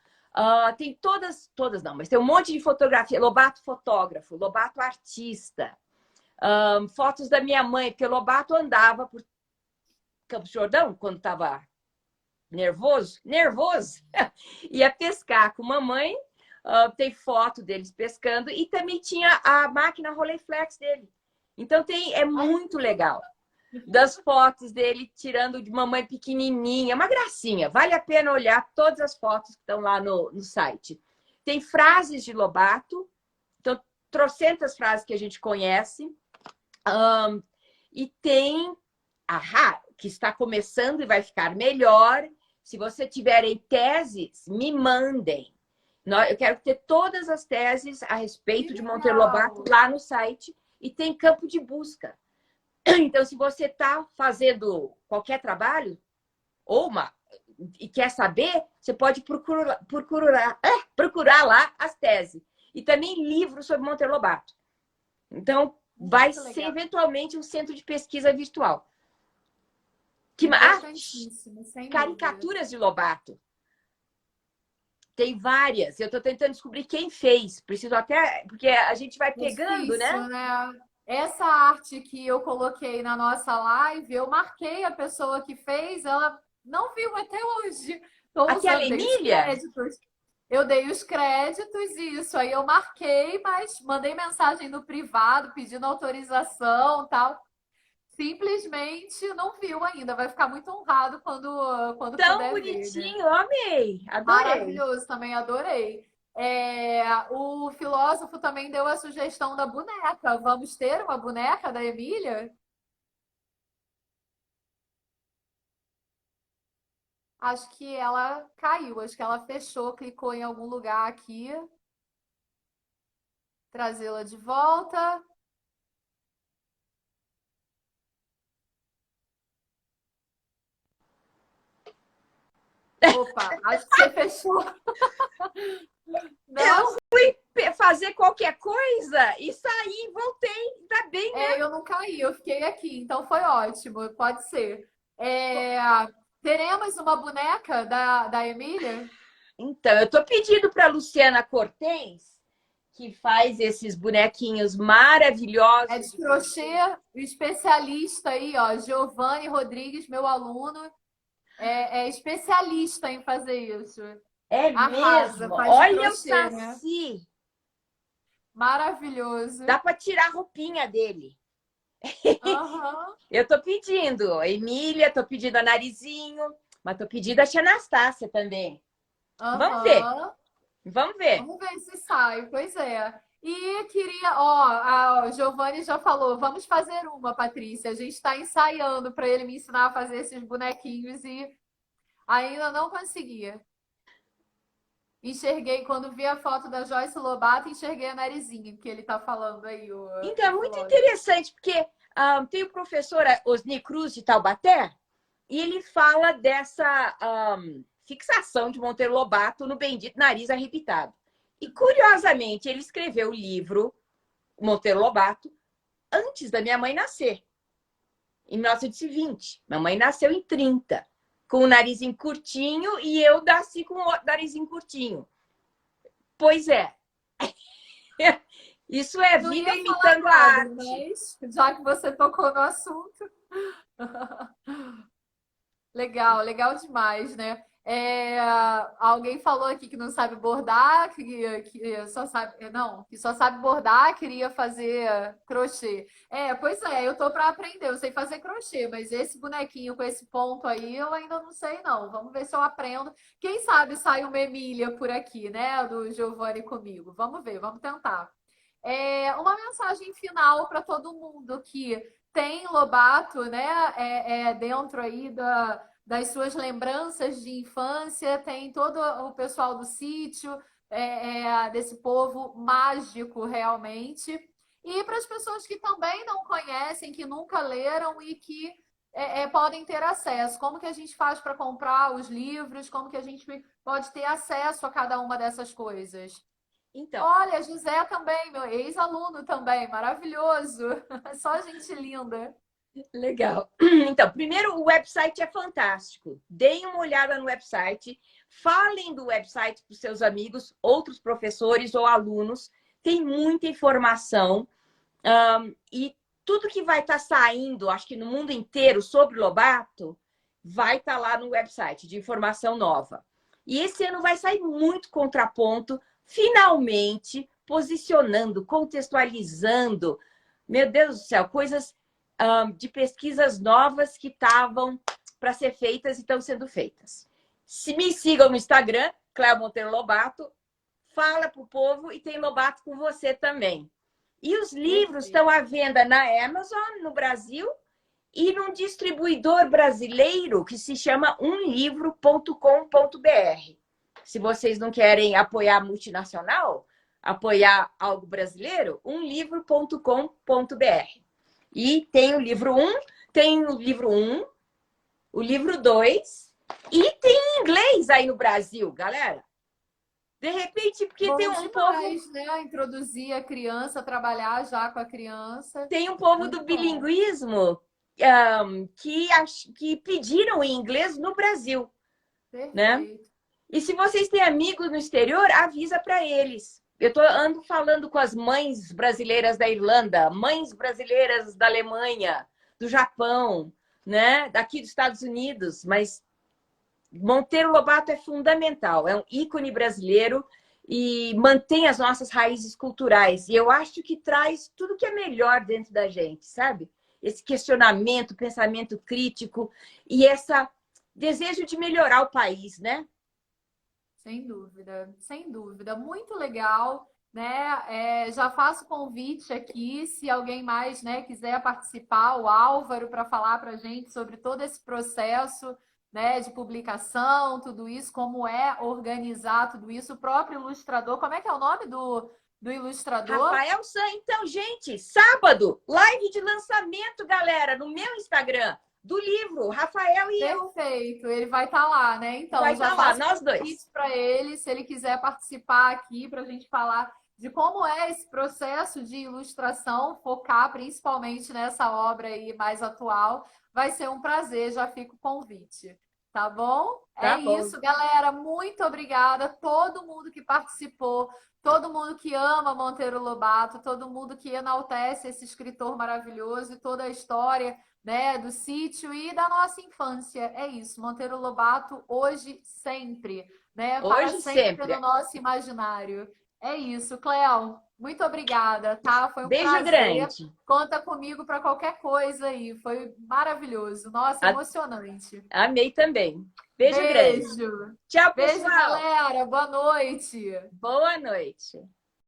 Tem todas não, mas tem um monte de fotografia. Lobato fotógrafo, Lobato artista. Fotos da minha mãe, porque Lobato andava por Campos do Jordão quando estava nervoso, ia pescar com mamãe. Tem foto deles pescando e também tinha a máquina Rolleiflex dele. Então é Ai, muito legal. Das fotos dele tirando de mamãe pequenininha, uma gracinha. Vale a pena olhar todas as fotos que estão lá no site. Tem frases de Lobato, então trocentas frases que a gente conhece. E tem que está começando e vai ficar melhor. Se você tiverem teses, me mandem. Eu quero ter todas as teses a que respeito de Monteiro Lobato legal! lá no site e tem campo de busca. Então, se você está fazendo qualquer trabalho e quer saber, você pode procurar lá as teses. E também livros sobre Monteiro Lobato. Então, vai Muito ser legal. eventualmente um centro de pesquisa virtual. Importantíssimo, sem dúvida. Caricaturas de Lobato. Tem várias. Eu estou tentando descobrir quem fez. Preciso até. Porque a gente vai É pegando, né? difícil, né? Essa arte que eu coloquei na nossa live, eu marquei a pessoa que fez, ela não viu até hoje. Estou Aquela usando, dei os Emília? créditos. Eu dei os créditos e isso aí eu marquei, mas mandei mensagem no privado pedindo autorização, tal. Simplesmente não viu ainda. Vai ficar muito honrado quando Tão puder ver, né? bonitinho. Amei. Adorei. Maravilhoso, também adorei. O filósofo também deu a sugestão da boneca. Vamos ter uma boneca da Emília? Acho que ela caiu, acho que ela fechou, clicou em algum lugar aqui. Trazê-la de volta. Opa, acho que você fechou. Eu Não? fui fazer qualquer coisa e saí, voltei. Tá bem, né? Eu não caí, eu fiquei aqui, então foi ótimo, pode ser. É, teremos uma boneca da Emília? Então, eu tô pedindo para Luciana Cortez, que faz esses bonequinhos É maravilhosos de de crochê, crochê. o especialista aí, ó, Giovanni Rodrigues, meu aluno, é especialista em fazer isso. É Arrasa, mesmo. faz de Olha o crochê, né? Saci. Maravilhoso. Dá para tirar a roupinha dele. Aham, Eu tô pedindo a Emília, tô pedindo a Narizinho, mas tô pedindo a Tia Anastácia também. Vamos ver, aham. vamos ver. Vamos ver se sai, pois é. E queria, ó, a Giovanni já falou, vamos fazer uma, Patrícia. A gente está ensaiando para ele me ensinar a fazer esses bonequinhos e Ainda não consegui. Enxerguei, quando vi a foto da Joyce Lobato, enxerguei a narizinha que ele tá falando aí, Então, o é muito filósofo. interessante, porque tem o professor Osni Cruz de Taubaté, e ele fala dessa fixação de Monteiro Lobato no bendito nariz arrebitado. E, curiosamente, ele escreveu o livro Monteiro Lobato antes da minha mãe nascer, em 1920. Minha mãe nasceu em 30, com o narizinho curtinho, e eu nasci com o narizinho curtinho. Pois é. Isso é Não vida ia falar imitando a nada, arte. mas já que você tocou no assunto. Legal, legal demais, né? Alguém falou aqui que não sabe bordar, que só sabe, não, que só sabe bordar, queria fazer crochê. Pois é, eu tô para aprender, eu sei fazer crochê, mas esse bonequinho com esse ponto aí eu ainda não sei não. Vamos ver se eu aprendo. Quem sabe sai uma Emília por aqui, né, do Giovanni comigo. Vamos ver, vamos tentar. Uma mensagem final para todo mundo que tem Lobato, né, dentro aí das suas lembranças de infância, tem todo o pessoal do sítio, desse povo mágico realmente. E para as pessoas que também não conhecem, que nunca leram e que podem ter acesso. Como que a gente faz para comprar os livros? Como que a gente pode ter acesso a cada uma dessas coisas? Então, Olha, José também, meu ex-aluno também, maravilhoso. Só gente linda. legal. Então, primeiro, o website é fantástico. Deem uma olhada no website. Falem do website para os seus amigos, outros professores ou alunos. Tem muita informação. E tudo que vai estar saindo, acho que no mundo inteiro, sobre Lobato, vai estar lá no website de informação nova. E esse ano vai sair muito contraponto, finalmente posicionando, contextualizando. Meu Deus do céu, coisas de pesquisas novas que estavam para ser feitas e estão sendo feitas. Se me sigam no Instagram, Cléo Monteiro Lobato, fala para o povo e tem Lobato com você também. E os livros Perfeito. estão à venda na Amazon, no Brasil, e num distribuidor brasileiro que se chama umlivro.com.br. Se vocês não querem apoiar multinacional, apoiar algo brasileiro, umlivro.com.br. E tem o livro 1, tem o livro 1, o livro 2, e tem em inglês aí no Brasil, galera. De repente, porque tem Bom um povo, demais, né? Introduzir a criança, trabalhar já com a criança. tem um povo Muito do bom. bilinguismo que pediram em inglês no Brasil, né? Perfeito. E se vocês têm amigos no exterior, avisa para eles. Ando falando com as mães brasileiras da Irlanda, mães brasileiras da Alemanha, do Japão, né? Daqui dos Estados Unidos, mas Monteiro Lobato é fundamental, é um ícone brasileiro e mantém as nossas raízes culturais. E eu acho que traz tudo que é melhor dentro da gente, sabe? Esse questionamento, pensamento crítico e esse desejo de melhorar o país, né? Sem dúvida, sem dúvida. Muito legal, né? Já faço convite aqui, se alguém mais, né, quiser participar, o Álvaro, para falar para a gente sobre todo esse processo, né, de publicação, tudo isso, como é organizar tudo isso. O próprio ilustrador, como é que é o nome do ilustrador? Rafael San, então, gente, sábado, live de lançamento, galera, no meu Instagram, do livro, Rafael e eu. Perfeito, ele vai estar lá, né? Vai Então, já estar lá, faço nós convite dois. para ele, se ele quiser participar aqui, para a gente falar de como é esse processo de ilustração, focar principalmente nessa obra aí mais atual. Vai ser um prazer, já fica o convite. Tá bom? É Tá bom. isso, galera. Muito obrigada a todo mundo que participou, todo mundo que ama Monteiro Lobato, todo mundo que enaltece esse escritor maravilhoso e toda a história, né, do sítio e da nossa infância. É isso, Monteiro Lobato hoje sempre, né, para Hoje sempre no sempre. nosso imaginário. É isso, Cléo. Muito obrigada, tá? Foi um Beijo prazer. grande. Conta comigo para qualquer coisa aí. Foi maravilhoso. Nossa, emocionante. Amei também. Beijo grande. Beijo. Tchau, Beijo, pessoal. galera. Boa noite. Boa noite.